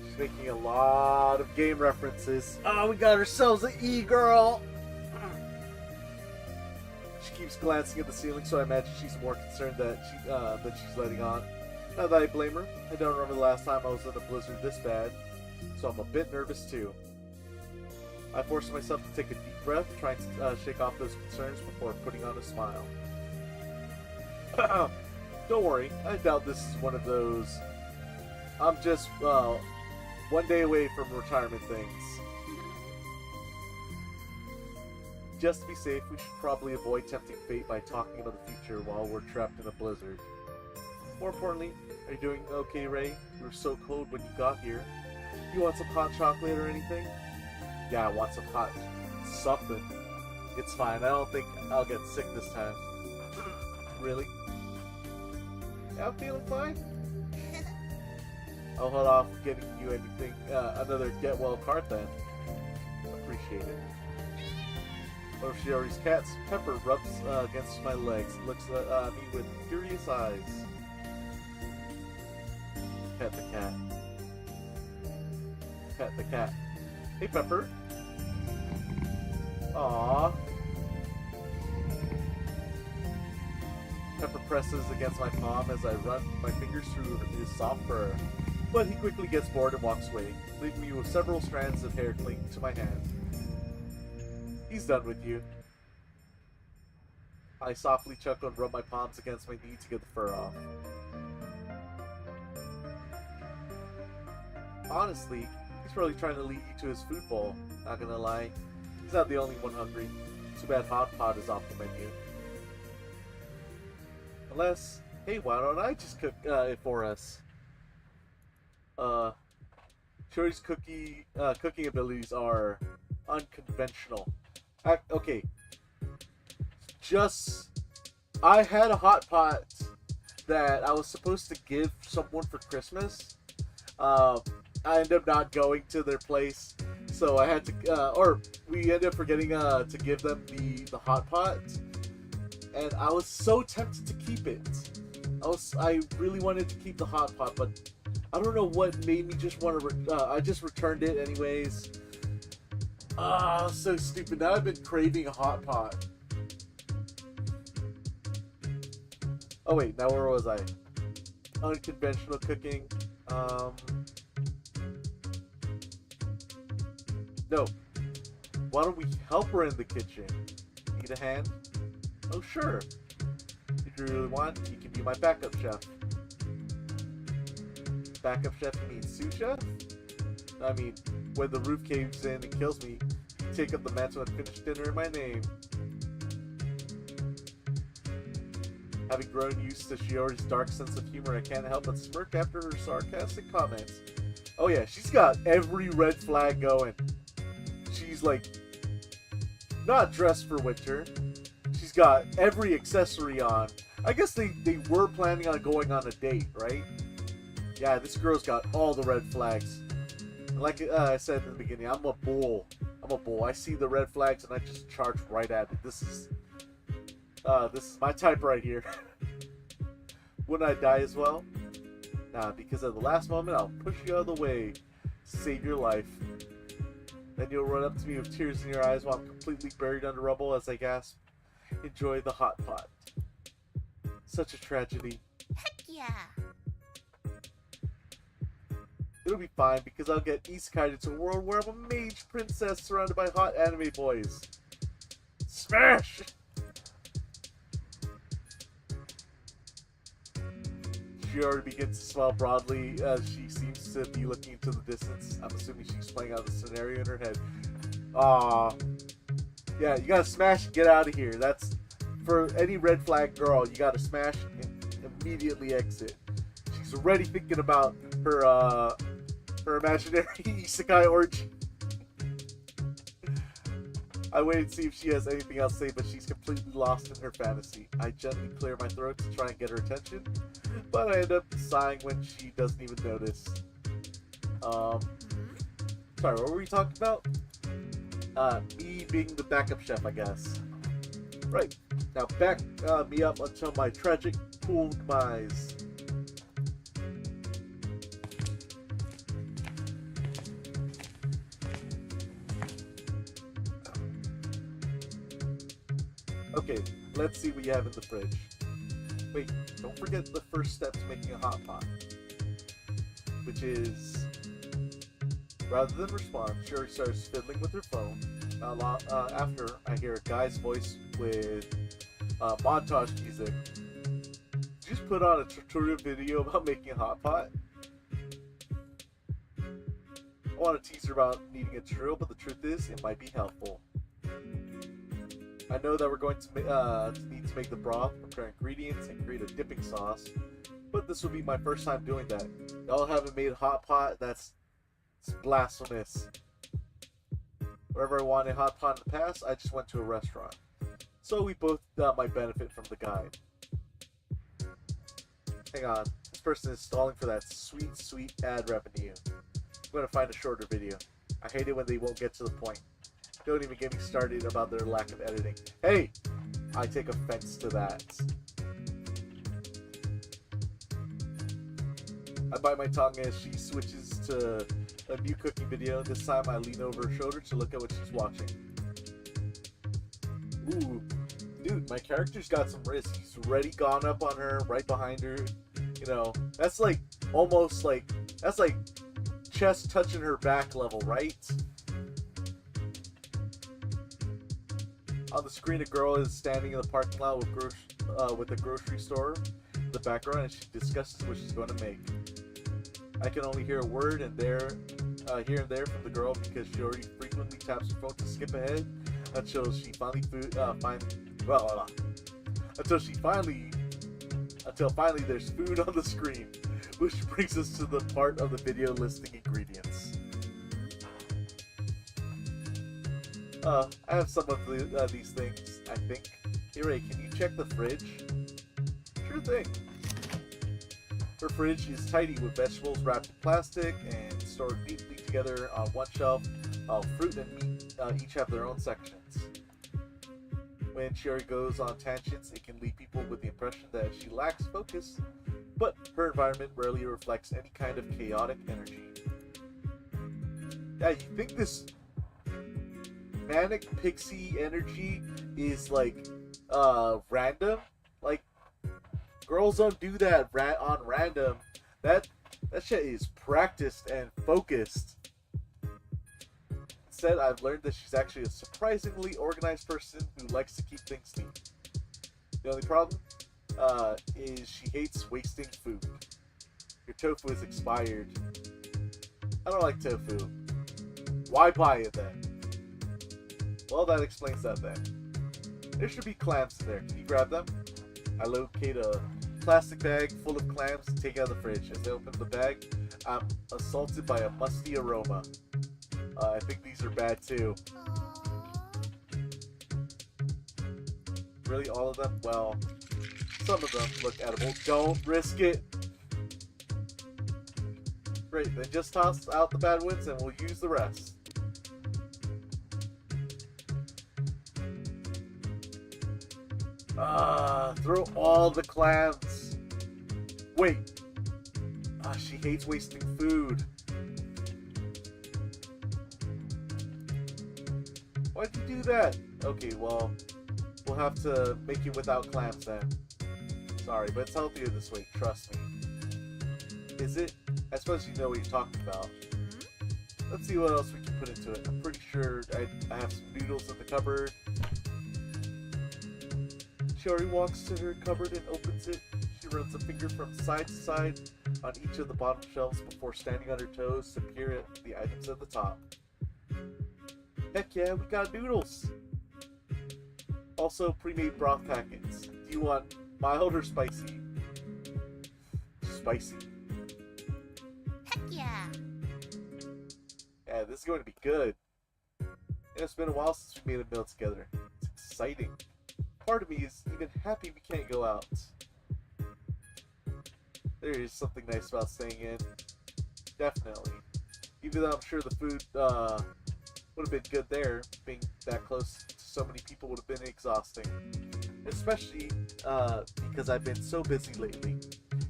She's making a lot of game references. Oh, we got ourselves an E-girl! She keeps glancing at the ceiling, so I imagine she's more concerned that she's letting on. Not that I blame her. I don't remember the last time I was in a blizzard this bad, so I'm a bit nervous too. I forced myself to take a deep breath, trying to shake off those concerns before putting on a smile. Don't worry, I doubt this is one of those I'm just, one day away from retirement things. Just to be safe, we should probably avoid tempting fate by talking about the future while we're trapped in a blizzard. More importantly, are you doing okay, Ray? You were so cold when you got here. You want some hot chocolate or anything? Yeah, I want some hot something. It's fine. I don't think I'll get sick this time. Really? Yeah, I'm feeling fine. I'll hold off getting you anything, another get well card then. Appreciate it. One of Shiori's cats, Pepper, rubs against my legs, looks at me with curious eyes. Pet the cat. Pet the cat. Hey, Pepper. Aww. Pepper presses against my palm as I run my fingers through his soft fur, but he quickly gets bored and walks away, leaving me with several strands of hair clinging to my hand. He's done with you. I softly chuckle and rub my palms against my knee to get the fur off. Honestly, he's probably trying to lead you to his food bowl. Not gonna lie, he's not the only one hungry. Too bad Hot Pot is off the menu. Unless, hey, why don't I just cook it for us? Shiori's cooking abilities are unconventional. Okay, I had a hot pot that I was supposed to give someone for Christmas. I ended up not going to their place, so I had to, we ended up forgetting to give them the hot pot, and I was so tempted to keep it. I really wanted to keep the hot pot, but I don't know what made me just want to. I just returned it anyways. So stupid. Now I've been craving a hot pot. Oh wait, now where was I? Unconventional cooking. No. Why don't we help her in the kitchen? Need a hand? Oh sure. If you really want, you can be my backup chef. Backup chef, you mean sous chef? I mean, when the roof caves in and kills me, take up the mantle and finish dinner in my name. Having grown used to Shiori's dark sense of humor, I can't help but smirk after her sarcastic comments. Oh yeah, she's got every red flag going. She's like, not dressed for winter. She's got every accessory on. I guess they were planning on going on a date, right? Yeah, this girl's got all the red flags. Like I said in the beginning, I'm a bull. I see the red flags and I just charge right at it. This is my type right here. Wouldn't I die as well? Nah, because at the last moment, I'll push you out of the way. Save your life. Then you'll run up to me with tears in your eyes while I'm completely buried under rubble as I gasp, enjoy the hot pot. Such a tragedy. Heck yeah! It'll be fine because I'll get isekai'd into a world where I'm a mage princess surrounded by hot anime boys. Smash! She already begins to smile broadly as she seems to be looking into the distance. I'm assuming she's playing out the scenario in her head. Aww. Yeah, you gotta smash and get out of here. That's, for any red flag girl, you gotta smash and immediately exit. She's already thinking about her imaginary isekai orgy. I wait to see if she has anything else to say, but she's completely lost in her fantasy. I gently clear my throat to try and get her attention, but I end up sighing when she doesn't even notice. Sorry, what were we talking about? Me being the backup chef, I guess. Right. Now back me up until my tragic pool demise. Okay, let's see what you have in the fridge. Wait, don't forget the first step to making a hot pot, which is, rather than respond, Sherry starts fiddling with her phone. After I hear a guy's voice with montage music. Just put on a tutorial video about making a hot pot. I want to tease her about needing a tutorial, but the truth is, it might be helpful. I know that we're going to need to make the broth, prepare ingredients, and create a dipping sauce, but this will be my first time doing that. Y'all haven't made a hot pot? It's blasphemous. Wherever I wanted a hot pot in the past, I just went to a restaurant. So we both might benefit from the guide. Hang on, this person is stalling for that sweet, sweet ad revenue. I'm going to find a shorter video. I hate it when they won't get to the point. Don't even get me started about their lack of editing. Hey! I take offense to that. I bite my tongue as she switches to a new cooking video. This time I lean over her shoulder to look at what she's watching. Ooh, dude, my character's got some risk. He's already gone up on her, right behind her. You know, that's like almost like, that's like chest touching her back level, right? On the screen, a girl is standing in the parking lot with a grocery store in the background, and she discusses what she's going to make. I can only hear a word and here and there from the girl because she already frequently taps her phone to skip ahead until finally there's food on the screen, which brings us to the part of the video listing ingredients. I have some of these things, I think. Hey Ray, can you check the fridge? Sure thing. Her fridge is tidy with vegetables wrapped in plastic and stored neatly together on one shelf, while fruit and meat each have their own sections. When Sherry goes on tangents, it can leave people with the impression that she lacks focus, but her environment rarely reflects any kind of chaotic energy. Yeah, you think this manic pixie energy is like random? Like, girls don't do that on random. That shit is practiced and focused. Instead, I've learned that she's actually a surprisingly organized person who likes to keep things neat. The only problem is she hates wasting food. Your tofu is expired. I don't like tofu. Why buy it then? Well, that explains that then. There should be clams in there. Can you grab them? I locate a plastic bag full of clams and take it out of the fridge. As I open the bag, I'm assaulted by a musty aroma. I think these are bad too. Really, all of them? Well, some of them look edible. Don't risk it. Great, then just toss out the bad ones and we'll use the rest. Throw all the clams. Wait. She hates wasting food. Why'd you do that? Okay, well, we'll have to make it without clams then. Sorry, but it's healthier this way, trust me. Is it? I suppose you know what you're talking about. Let's see what else we can put into it. I'm pretty sure I have some noodles in the cupboard. Sherry walks to her cupboard and opens it. She runs a finger from side to side on each of the bottom shelves before standing on her toes to peer at the items at the top. Heck yeah, we got noodles! Also, pre-made broth packets. Do you want mild or spicy? Spicy. Heck yeah! Yeah, this is going to be good. And it's been a while since we made a meal together. It's exciting. Part of me is even happy we can't go out. There is something nice about staying in. Definitely. Even though I'm sure the food would have been good there, being that close to so many people would have been exhausting. Especially because I've been so busy lately.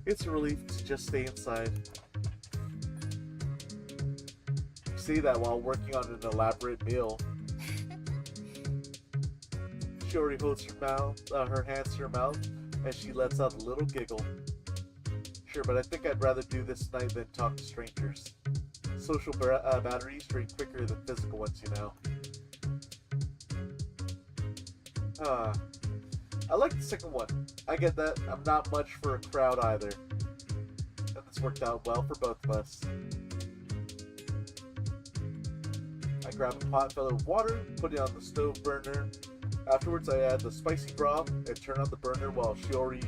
It's a relief to just stay inside. You say that while working on an elaborate meal. She already holds her hands to her mouth as she lets out a little giggle. Sure, but I think I'd rather do this tonight than talk to strangers. Social batteries drain quicker than physical ones, you know. I like the second one. I get that. I'm not much for a crowd either. And this worked out well for both of us. I grab a pot filled with water, put it on the stove burner. Afterwards, I add the spicy broth and turn on the burner while Shiori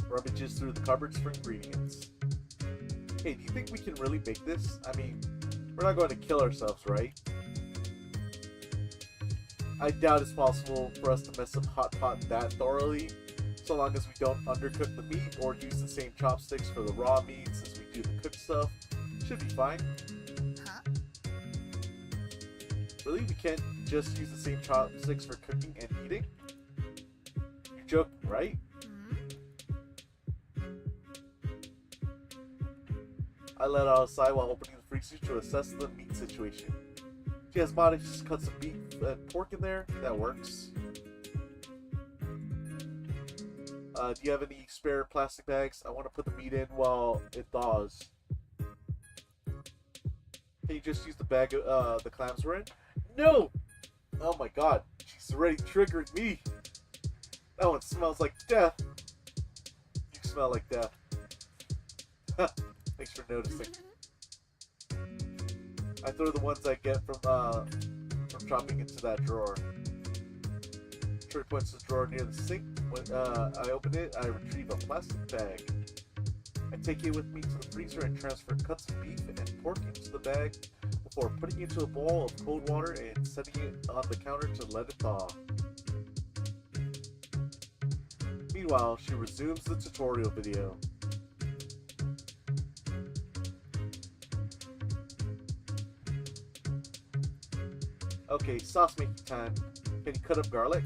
rummages through the cupboards for ingredients. Hey, do you think we can really make this? I mean, we're not going to kill ourselves, right? I doubt it's possible for us to mess up hot pot that thoroughly, so long as we don't undercook the meat or use the same chopsticks for the raw meats as we do the cooked stuff. Should be fine. Huh? Really? We can't just use the same chopsticks for cooking and eating? You're joking, right? I let out a sigh while opening the freezer to assess the meat situation. She has just cut some beef and pork in there. That works. Do you have any spare plastic bags? I want to put the meat in while it thaws. Can you just use the bag the clams were in? No! Oh my god, she's already triggered me. That one smells like death. You smell like death. Thanks for noticing. I throw the ones I get from chopping into that drawer. Troy points to the drawer near the sink. When I open it, I retrieve a plastic bag. I take it with me to the freezer and transfer cuts of beef and pork into the bag before putting it into a bowl of cold water and setting it on the counter to let it thaw. Meanwhile, she resumes the tutorial video. Okay, sauce making time. Can you cut up garlic?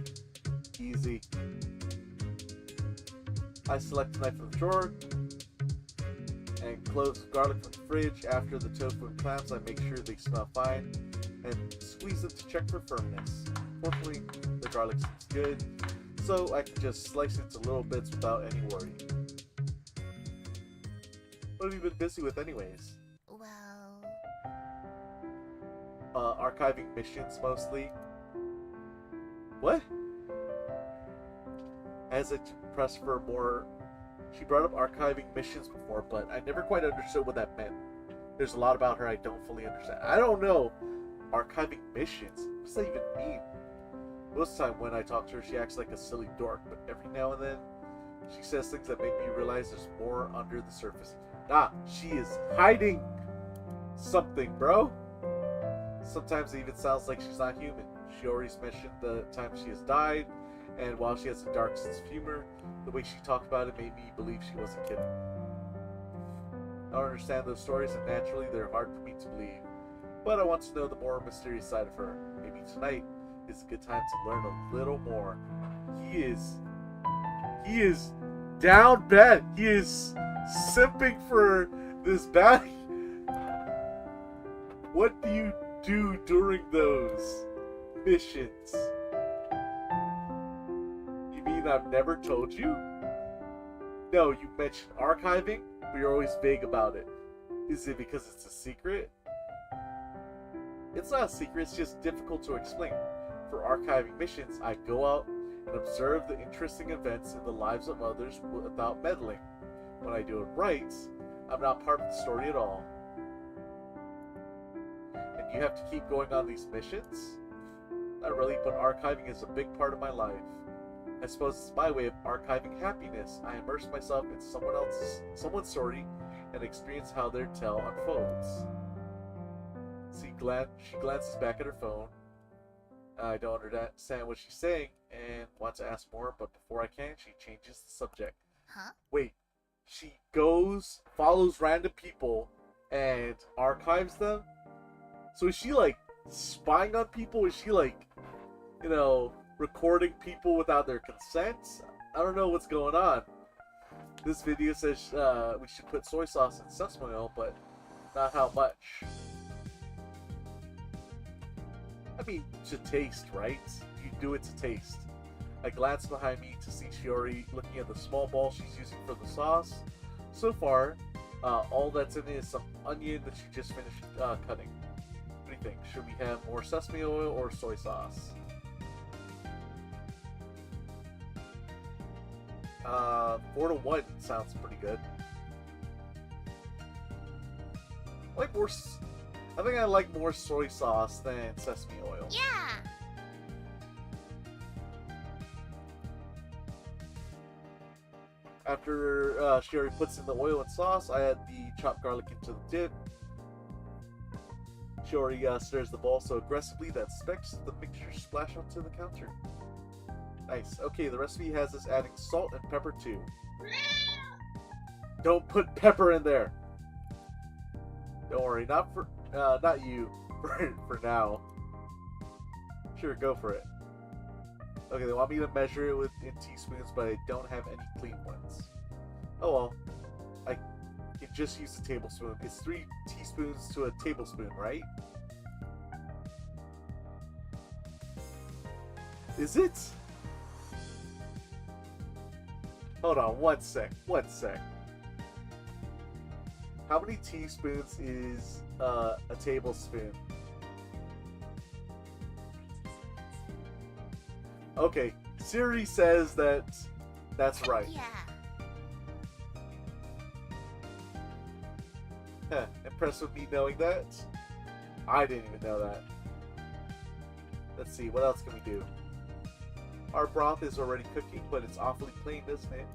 Easy. I select a knife from the drawer and close the garlic from the fridge. After the tofu and clams, I make sure they smell fine and squeeze them to check for firmness. Fortunately, the garlic seems good, so I can just slice it into little bits without any worry. What have you been busy with anyways? Well... Archiving missions mostly. What? As I press for more, she brought up archiving missions before, but I never quite understood what that meant. There's a lot about her I don't fully understand. I don't know. Archiving missions? What does that even mean? Most of the time when I talk to her, she acts like a silly dork, but every now and then, she says things that make me realize there's more under the surface. Nah, she is hiding something, bro. Sometimes it even sounds like she's not human. She always mentioned the time she has died, and while she has a dark sense of humor, the way she talked about it made me believe she wasn't kidding. I don't understand those stories, and naturally they're hard for me to believe. But I want to know the more mysterious side of her. Maybe tonight is a good time to learn a little more. He is down bad. He is simping for this baddie. What do you do during those missions? You mean I've never told you? No, you mentioned archiving, but you're always vague about it. Is it because it's a secret? It's not a secret, it's just difficult to explain. For archiving missions, I go out and observe the interesting events in the lives of others without meddling. When I do it right, I'm not part of the story at all. And you have to keep going on these missions? Not really, but archiving is a big part of my life. I suppose it's my way of archiving happiness. I immerse myself in someone's story and experience how their tale unfolds. She glances back at her phone. I don't understand what she's saying and want to ask more, but before I can, she changes the subject. Huh? Wait, she follows random people and archives them? So is she like spying on people? Is she like you know, recording people without their consent. I don't know what's going on. This video says we should put soy sauce and sesame oil, but not how much. I mean, to taste, right? You do it to taste. I glance behind me to see Shiori looking at the small ball she's using for the sauce. So far, all that's in it is some onion that she just finished cutting. What do you think? Should we have more sesame oil or soy sauce? 4-1 sounds pretty good. I think I like more soy sauce than sesame oil. Yeah. After Shiori puts in the oil and sauce, I add the chopped garlic into the dip. Shiori stirs the ball so aggressively that specks of the mixture splash onto the counter. Nice. Okay, the recipe has us adding salt and pepper too. Don't put pepper in there. Don't worry, not you. For now. Sure, go for it. Okay, they want me to measure it in teaspoons, but I don't have any clean ones. Oh well. I can just use a tablespoon. It's 3 teaspoons to a tablespoon, right? Is it? Hold on, one sec. How many teaspoons is a tablespoon? Okay, Siri says that's right. Yeah. Huh, impressed with me knowing that? I didn't even know that. Let's see, what else can we do? Our broth is already cooking, but it's awfully plain, isn't it?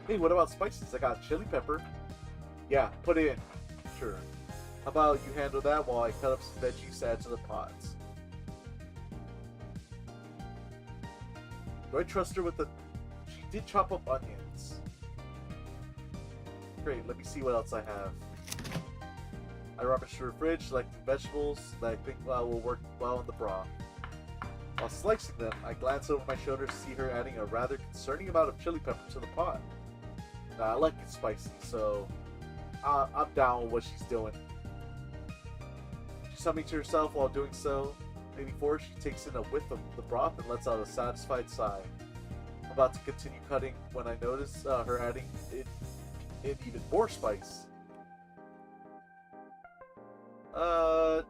Hey, what about spices? I got chili pepper. Yeah, put it in. Sure. How about you handle that while I cut up some veggies to add to the pots? Do I trust her with the... She did chop up onions. Great, let me see what else I have. I rummage through the fridge, selecting vegetables that I think will work well in the broth. While slicing them, I glance over my shoulder to see her adding a rather concerning amount of chili pepper to the pot. Now, I like it spicy, so I'm down with what she's doing. She's humming to herself while doing so. Maybe before she takes in a whiff of the broth and lets out a satisfied sigh. I'm about to continue cutting when I notice her adding in even more spice. No,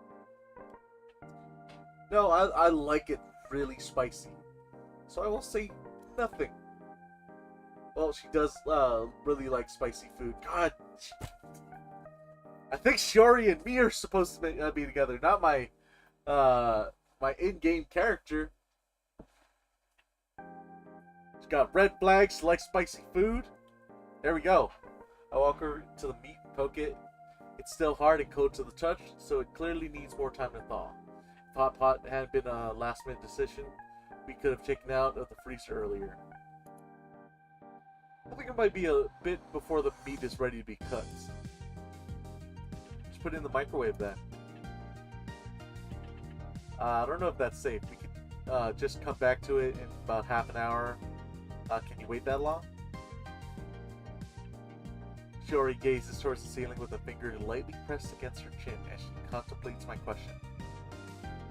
I like it really spicy, so I will say nothing. Well, she does really like spicy food. God, I think Shiori and me are supposed to be together, not my my in-game character. She's got red flags. She likes spicy food. There we go. I walk her to the meat and poke it. It's still hard and cold to the touch, so it clearly needs more time to thaw. If hot pot hadn't been a last-minute decision, we could have taken it out of the freezer earlier. I think it might be a bit before the meat is ready to be cooked. Just put it in the microwave then. I don't know if that's safe. We could just come back to it in about half an hour. Can you wait that long? Shiori gazes towards the ceiling with a finger lightly pressed against her chin as she contemplates my question.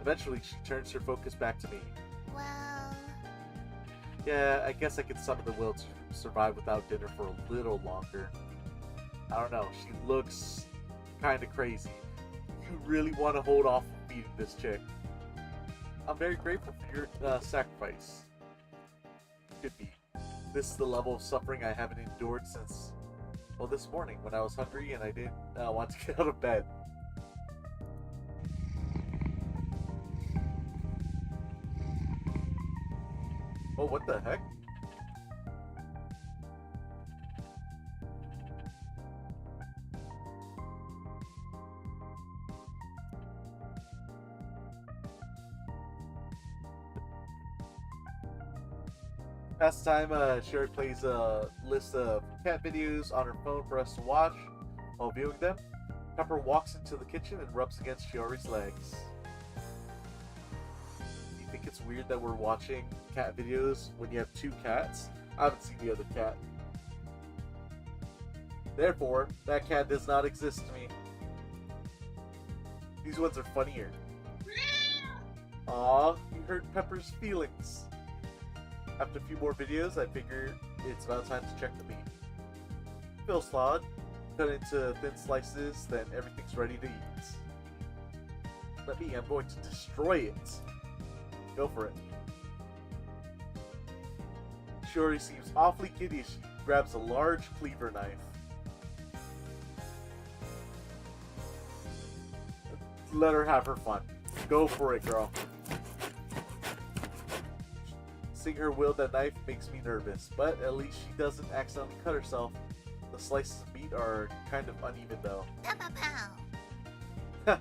Eventually, she turns her focus back to me. Well... Yeah, I guess I could summon the will to survive without dinner for a little longer. I don't know, she looks kind of crazy. You really want to hold off from feeding this chick. I'm very grateful for your sacrifice. Could be. This is the level of suffering I haven't endured since, well, this morning when I was hungry and I didn't want to get out of bed. Oh, what the heck? Past time, Sherry plays a list of cat videos on her phone for us to watch. While viewing them, Pepper walks into the kitchen and rubs against Shiori's legs. it's weird that we're watching cat videos when you have two cats. I haven't seen the other cat. Therefore, that cat does not exist to me. These ones are funnier. Aw, you hurt Pepper's feelings. After a few more videos, I figure it's about time to check the meat. Fill slot, cut into thin slices, then everything's ready to eat. Let me, I'm going to destroy it. Go for it. Shiori seems awfully giddy as she grabs a large cleaver knife. Let her have her fun. Go for it, girl. Seeing her wield that knife makes me nervous, but at least she doesn't accidentally cut herself. The slices of meat are kind of uneven though. Pow pow pow.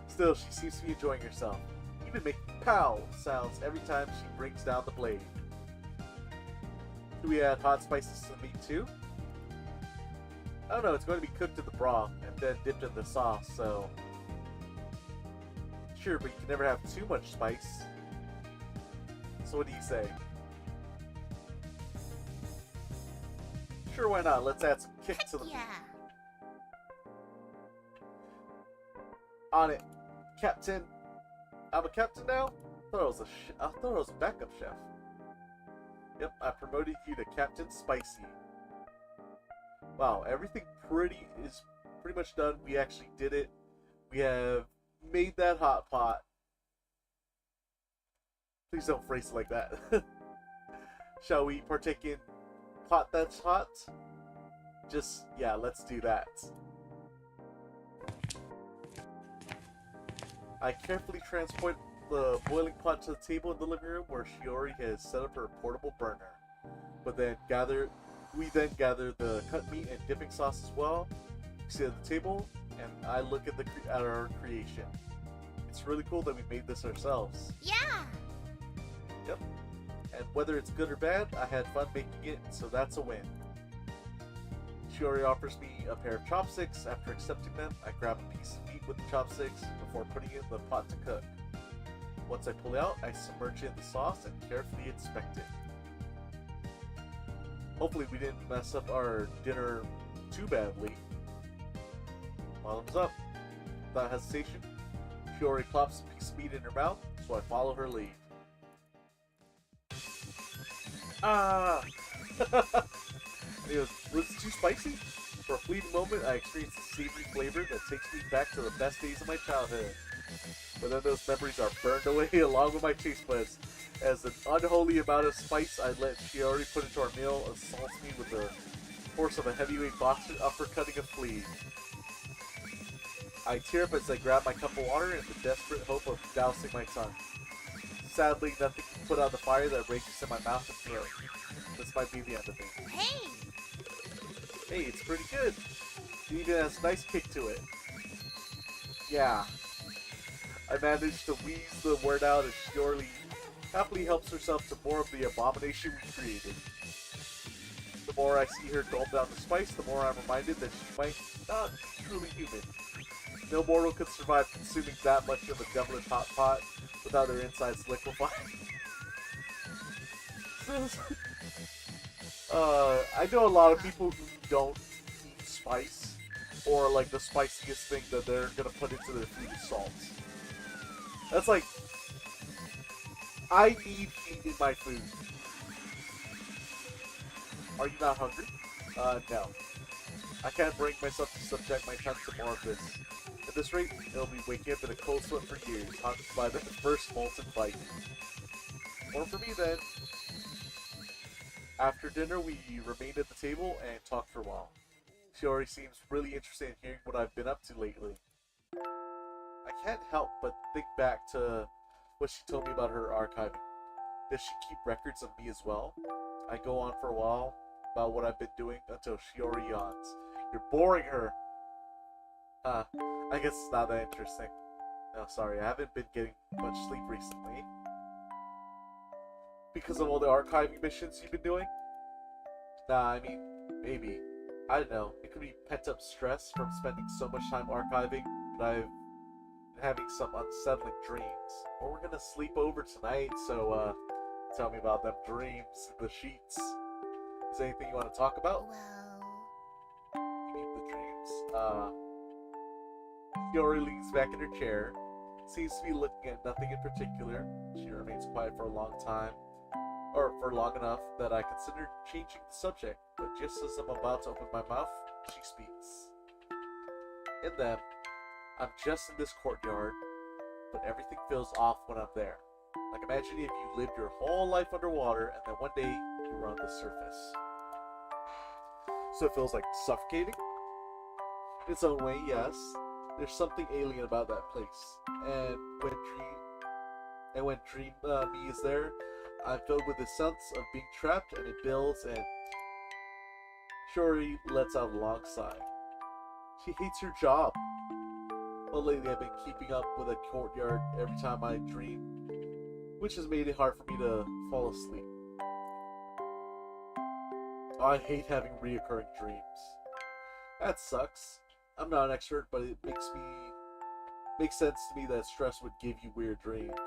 Still, she seems to be enjoying herself, even making pow sounds every time she brings down the blade. Do we add hot spices to the meat too? I don't know, it's going to be cooked in the broth and then dipped in the sauce, so... Sure, but you can never have too much spice. So what do you say? Sure, why not? Let's add some kick to the meat. On it, Captain. I'm a captain now? I thought I was a backup chef. Yep, I promoted you to Captain Spicy. Wow, everything is pretty much done. We actually did it. We have made that hot pot. Please don't phrase it like that. Shall we partake in pot that's hot? Yeah, let's do that. I carefully transport the boiling pot to the table in the living room where Shiori has set up her portable burner. We then gather the cut meat and dipping sauce as well. We sit at the table, and I look at our creation. It's really cool that we made this ourselves. Yeah. Yep. And whether it's good or bad, I had fun making it, so that's a win. Shiori offers me a pair of chopsticks. After accepting them, I grab a piece of meat with the chopsticks before putting it in the pot to cook. Once I pull it out, I submerge it in the sauce and carefully inspect it. Hopefully we didn't mess up our dinner too badly. Bottoms up. Without hesitation, Shiori plops a piece of meat in her mouth, so I follow her lead. Ah! Was it too spicy? For a fleeting moment, I experienced a savory flavor that takes me back to the best days of my childhood. But then those memories are burned away along with my taste buds, as an unholy amount of spice I let Shiori put into our meal assaults me with the force of a heavyweight boxer uppercutting a flea. I tear up as I grab my cup of water in the desperate hope of dousing my tongue. Sadly, nothing can put out the fire that rages in my mouth and throat. This might be the end of me. Hey! Hey, it's pretty good. It even has a nice kick to it. Yeah. I managed to wheeze the word out as Shiori happily helps herself to more of the abomination we created. The more I see her gulp down the spice, the more I'm reminded that she might not be truly human. No mortal could survive consuming that much of a devilish hot pot without their insides liquefying. I know a lot of people who don't eat spice, or like the spiciest thing that they're gonna put into their food is salt. That's like, I need heat in my food. Are you not hungry? No. I can't bring myself to subject my tongue to more of this. At this rate, it'll be waking up in a cold sweat for years, haunted by the first molten bite. More for me then. After dinner, we remained at the table and talked for a while. Shiori seems really interested in hearing what I've been up to lately. I can't help but think back to what she told me about her archiving. Does she keep records of me as well? I go on for a while about what I've been doing until Shiori yawns. You're boring her! I guess it's not that interesting. No, sorry, I haven't been getting much sleep recently. Because of all the archiving missions you've been doing? Nah, I mean, maybe. I don't know. It could be pent-up stress from spending so much time archiving, but I've having some unsettling dreams. Or we're gonna sleep over tonight, so tell me about them dreams, the sheets. Is there anything you want to talk about? Well, You mean the dreams? Shiori leans back in her chair, seems to be looking at nothing in particular. She remains quiet for a long time, or for long enough that I consider changing the subject, but just as I'm about to open my mouth, she speaks. In them, I'm just in this courtyard, but everything feels off when I'm there. Like imagine if you lived your whole life underwater and then one day you were on the surface. So it feels like suffocating? In its own way, yes. There's something alien about that place. And when dream me is there, I'm filled with a sense of being trapped, and it builds, and Shiori lets out a long sigh. She hates her job. Well, lately I've been keeping up with a courtyard every time I dream, which has made it hard for me to fall asleep. I hate having reoccurring dreams. That sucks. I'm not an expert, but it makes sense to me that stress would give you weird dreams.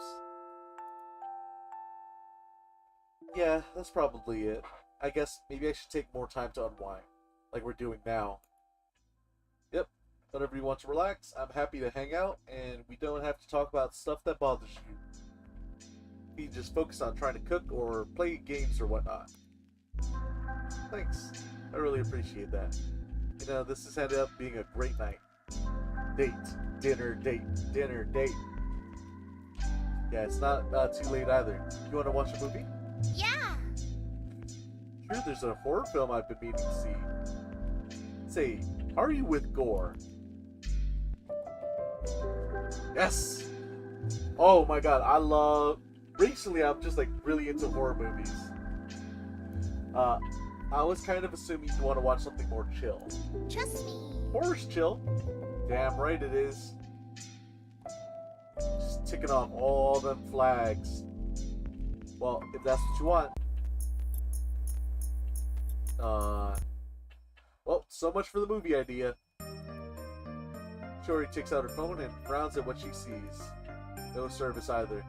Yeah, that's probably it. I guess maybe I should take more time to unwind, like we're doing now. Yep, whenever you want to relax, I'm happy to hang out, and we don't have to talk about stuff that bothers you. You can just focus on trying to cook or play games or whatnot. Thanks. I really appreciate that. You know, this has ended up being a great night. Date, dinner, date, dinner, date. Yeah, it's not too late either. You want to watch a movie? yeah. Sure, there's a horror film I've been meaning to see. Say, how are you with gore? Yes! Oh my god, recently I'm just like really into horror movies. I was kind of assuming you want to watch something more chill. Trust me. Horror's chill. Damn right it is. Just ticking off all them flags. Well, if that's what you want. Well, so much for the movie idea. Shiori takes out her phone and frowns at what she sees. No service either.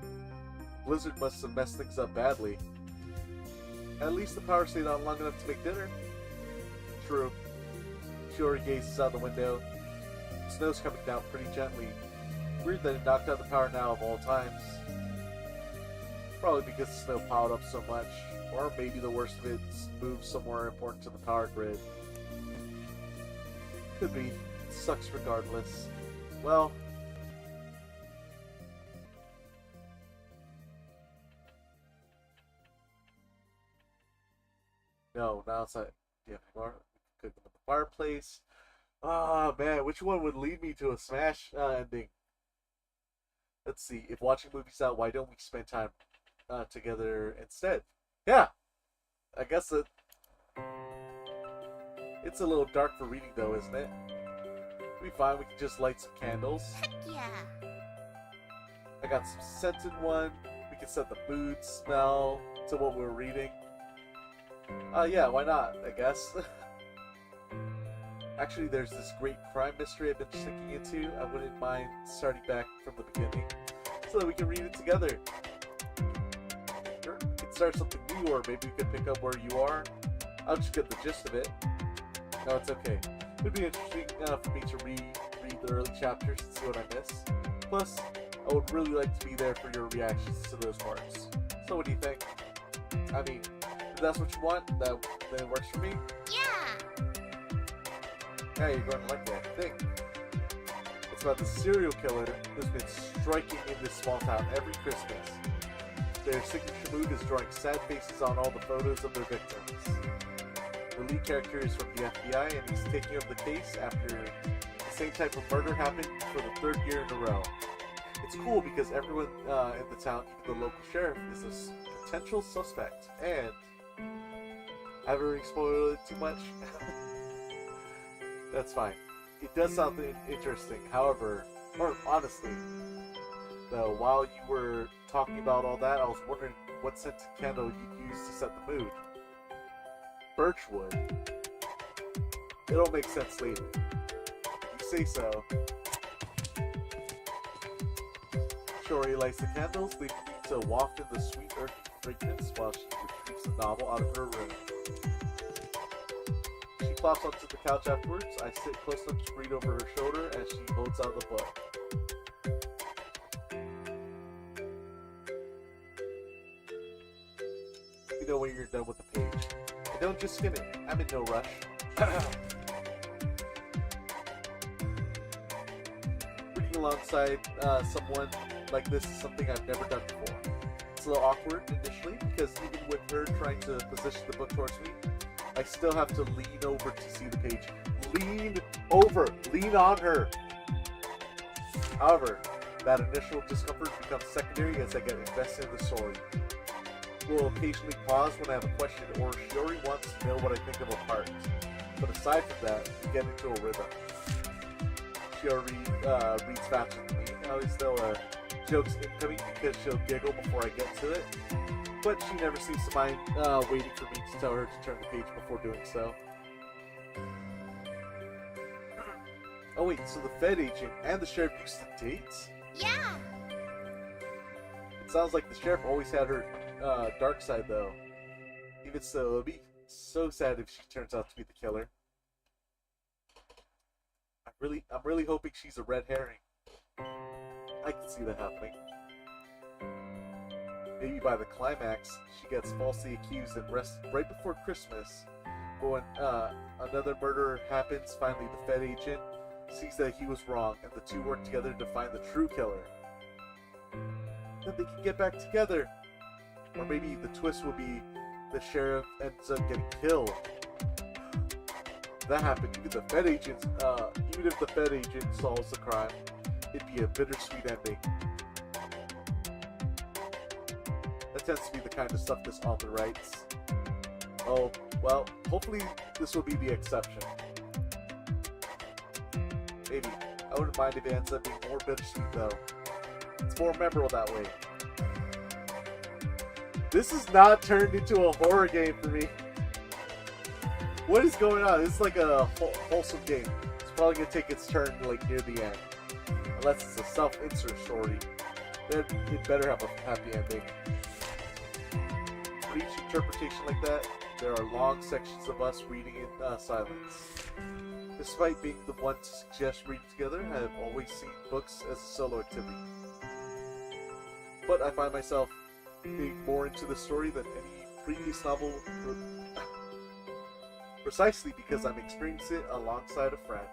Blizzard must have messed things up badly. At least the power stayed on long enough to make dinner. True. Shiori gazes out the window. Snow's coming down pretty gently. Weird that it knocked out the power now of all times. Probably because the snow piled up so much. Or maybe the worst of it moved somewhere important to the power grid. Could be. It sucks regardless. Well... No, not outside. Yeah, cook in the fireplace. Ah, man, which one would lead me to a smash ending? Let's see. If watching movies out, why don't we spend time together instead? Yeah, I guess it's a little dark for reading, though, isn't it? It'll be fine. We can just light some candles. Heck yeah. I got some scented one. We can set the mood, smell to what we're reading. Yeah, why not, I guess. Actually, there's this great crime mystery I've been sticking into. I wouldn't mind starting back from the beginning so that we can read it together. Sure, we can start something new, or maybe we could pick up where you are. I'll just get the gist of it. No, it's okay. It would be interesting for me to read the early chapters and see what I miss. Plus, I would really like to be there for your reactions to those parts. So what do you think? I mean, if that's what you want, then it works for me. Yeah. Yeah, you're going to like that. Think. It's about the serial killer who's been striking in this small town every Christmas. Their signature move is drawing sad faces on all the photos of their victims. The lead character is from the FBI, and he's taking over the case after the same type of murder happened for the third year in a row. It's cool because everyone in the town, even the local sheriff, is a potential suspect. And I haven't really spoiled it too much. That's fine. It does sound interesting. However, or honestly, though, while you were talking about all that, I was wondering what scented candle you'd use to set the mood. Birchwood. It'll make sense later. If you say so. Shiori lights the candles, leaving me to waft in the sweet earthy fragrance while she retrieves the novel out of her room. She flops onto the couch afterwards. I sit close enough to read over her shoulder as she holds out the book. You know when you're done with the page. And don't just skim it. I'm in no rush. Reading alongside someone like this is something I've never done before. It's a little awkward initially because even with her trying to position the book towards me, I still have to lean over to see the page. Lean over! Lean on her! However, that initial discomfort becomes secondary as I get invested in the story. We'll occasionally pause when I have a question or Shiori wants to know what I think of a part. But aside from that, we get into a rhythm. Shiori reads faster than me. I always know a joke's incoming because she'll giggle before I get to it. But she never seems to mind waiting for me to tell her to turn the page before doing so. Oh wait, so the Fed agent and the sheriff used to date? Yeah. It sounds like the sheriff always had her dark side though. Even so, it'll be so sad if she turns out to be the killer. I'm really hoping she's a red herring. I can see that happening. Maybe by the climax, she gets falsely accused and arrested right before Christmas. But when another murder happens, finally the Fed agent sees that he was wrong, and the two work together to find the true killer. Then they can get back together. Or maybe the twist will be the sheriff ends up getting killed. If that happened, even if the Fed agent solves the crime, it'd be a bittersweet ending. That tends to be the kind of stuff this author writes. Oh, well, hopefully this will be the exception. Maybe. I wouldn't mind if it ends up being more bittersweet though. It's more memorable that way. This is not turned into a horror game for me. What is going on? This is like a wholesome game. It's probably going to take its turn like near the end. Unless it's a self-insert story. Then it better have a happy ending. For each interpretation like that, there are long sections of us reading in silence. Despite being the one to suggest reading together, I have always seen books as a solo activity. But I find myself being more into the story than any previous novel, precisely because I'm experiencing it alongside a friend.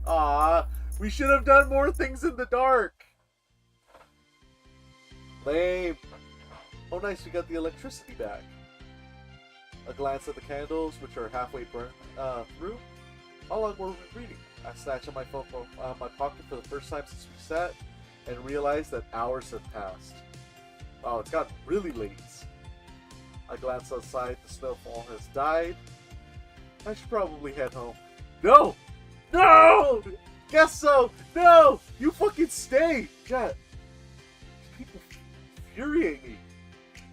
Ah, we should have done more things in the dark! Lame. Oh nice, we got the electricity back. A glance at the candles, which are halfway burned through. How long were we reading? I snatched on my phone from my pocket for the first time since we sat, and realized that hours have passed. Wow, it's gotten really late. I glance outside, the snowfall has died. I should probably head home. No! No! Guess so! No! You fucking stay! God. People infuriate me.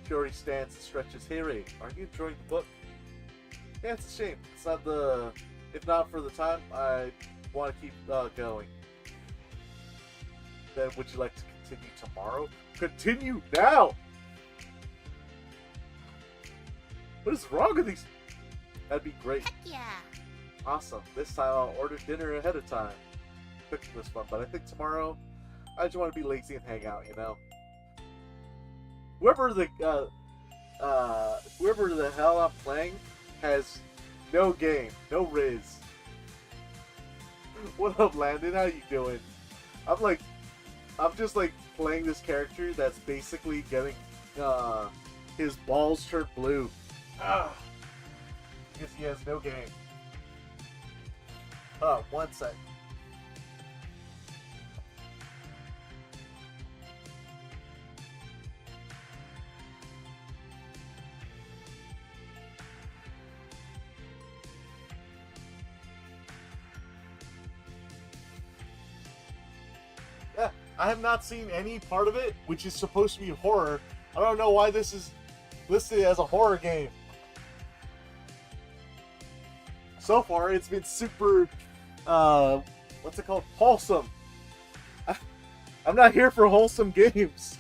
Shiori stands and stretches. Hey Ray, are you enjoying the book? Yeah, it's a shame. It's not the... If not for the time, I want to keep going. Then would you like to continue tomorrow? Continue now! What is wrong with these? That'd be great. Heck yeah. Awesome. This time I'll order dinner ahead of time. Cooking was fun, but I think tomorrow I just want to be lazy and hang out, you know? Whoever the hell I'm playing has no game, no riz. What up, Landon? How you doing? I'm just like playing this character that's basically getting his balls turned blue. Because he has no game. One sec. Yeah, I have not seen any part of it, which is supposed to be horror. I don't know why this is listed as a horror game. So far, it's been super, what's it called? Wholesome. I'm not here for wholesome games.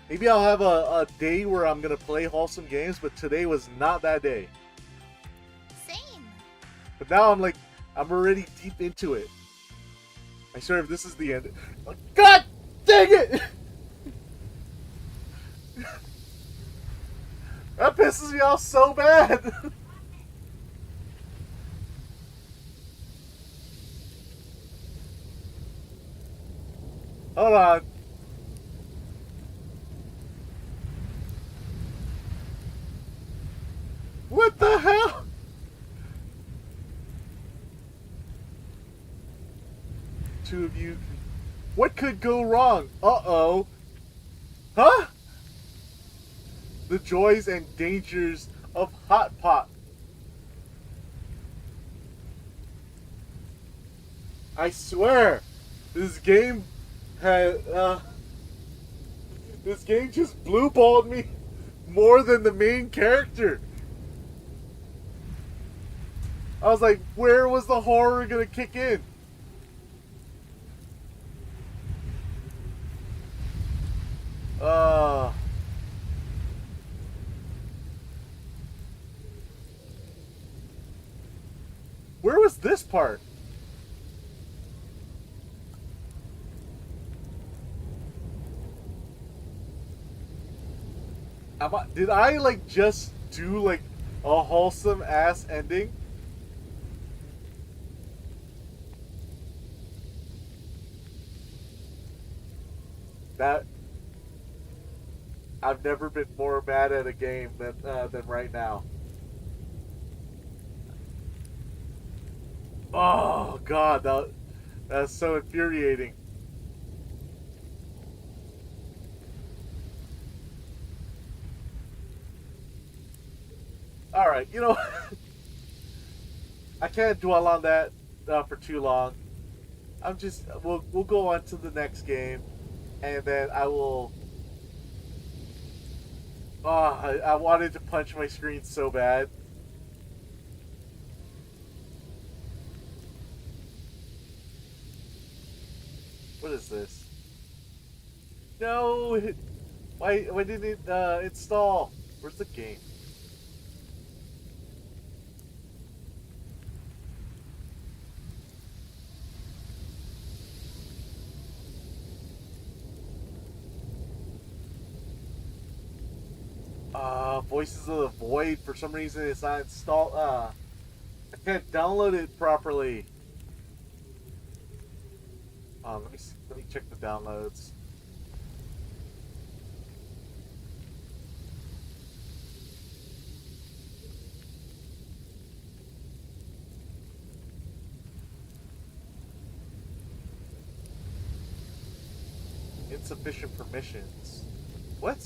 Maybe I'll have a day where I'm gonna play wholesome games, but today was not that day. Same. But now I'm like, I'm already deep into it. I swear if this is the end. God dang it! That pisses me off so bad. Hold on. What the hell? Two of you. What could go wrong? Uh-oh. Huh? The joys and dangers of Hot Pot. I swear, this game had, this game just blue-balled me more than the main character. I was like, where was the horror gonna kick in? Where was this part? Did I like just do like a wholesome ass ending? That I've never been more mad at a game than right now. Oh God, that's so infuriating. All right, you know, I can't dwell on that for too long. We'll go on to the next game, and then I will. Oh, I wanted to punch my screen so bad. What is this? No! Why didn't it install? Where's the game? Voices of the Void. For some reason, it's not installed. I can't download it properly. Let me check the downloads. Insufficient permissions. What?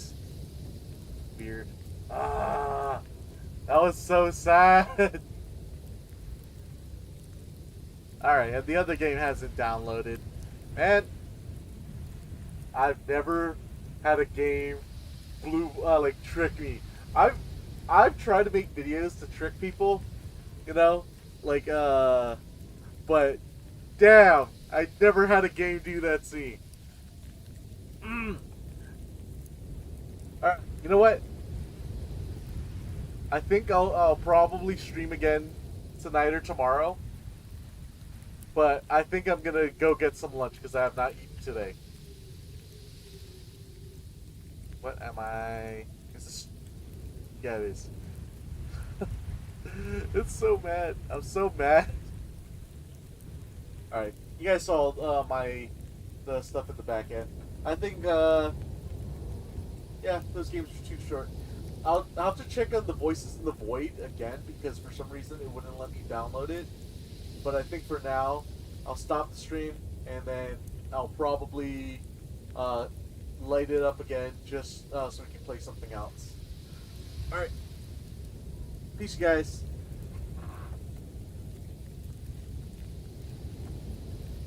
Weird. Ah, that was so sad. Alright, and the other game hasn't downloaded. Man, I've never had a game like trick me. I've tried to make videos to trick people, you know, like but damn, I never had a game do that to me. Alright, you know what? I think I'll probably stream again tonight or tomorrow. But I think I'm gonna go get some lunch because I have not eaten today. What am I? Is this? Yeah, it is. It's so mad. I'm so mad. All right, you guys saw the stuff at the back end. I think yeah, those games are too short. I'll have to check on the Voices in the Void again because for some reason it wouldn't let me download it. But I think for now, I'll stop the stream and then I'll probably light it up again just so we can play something else. Alright. Peace, you guys.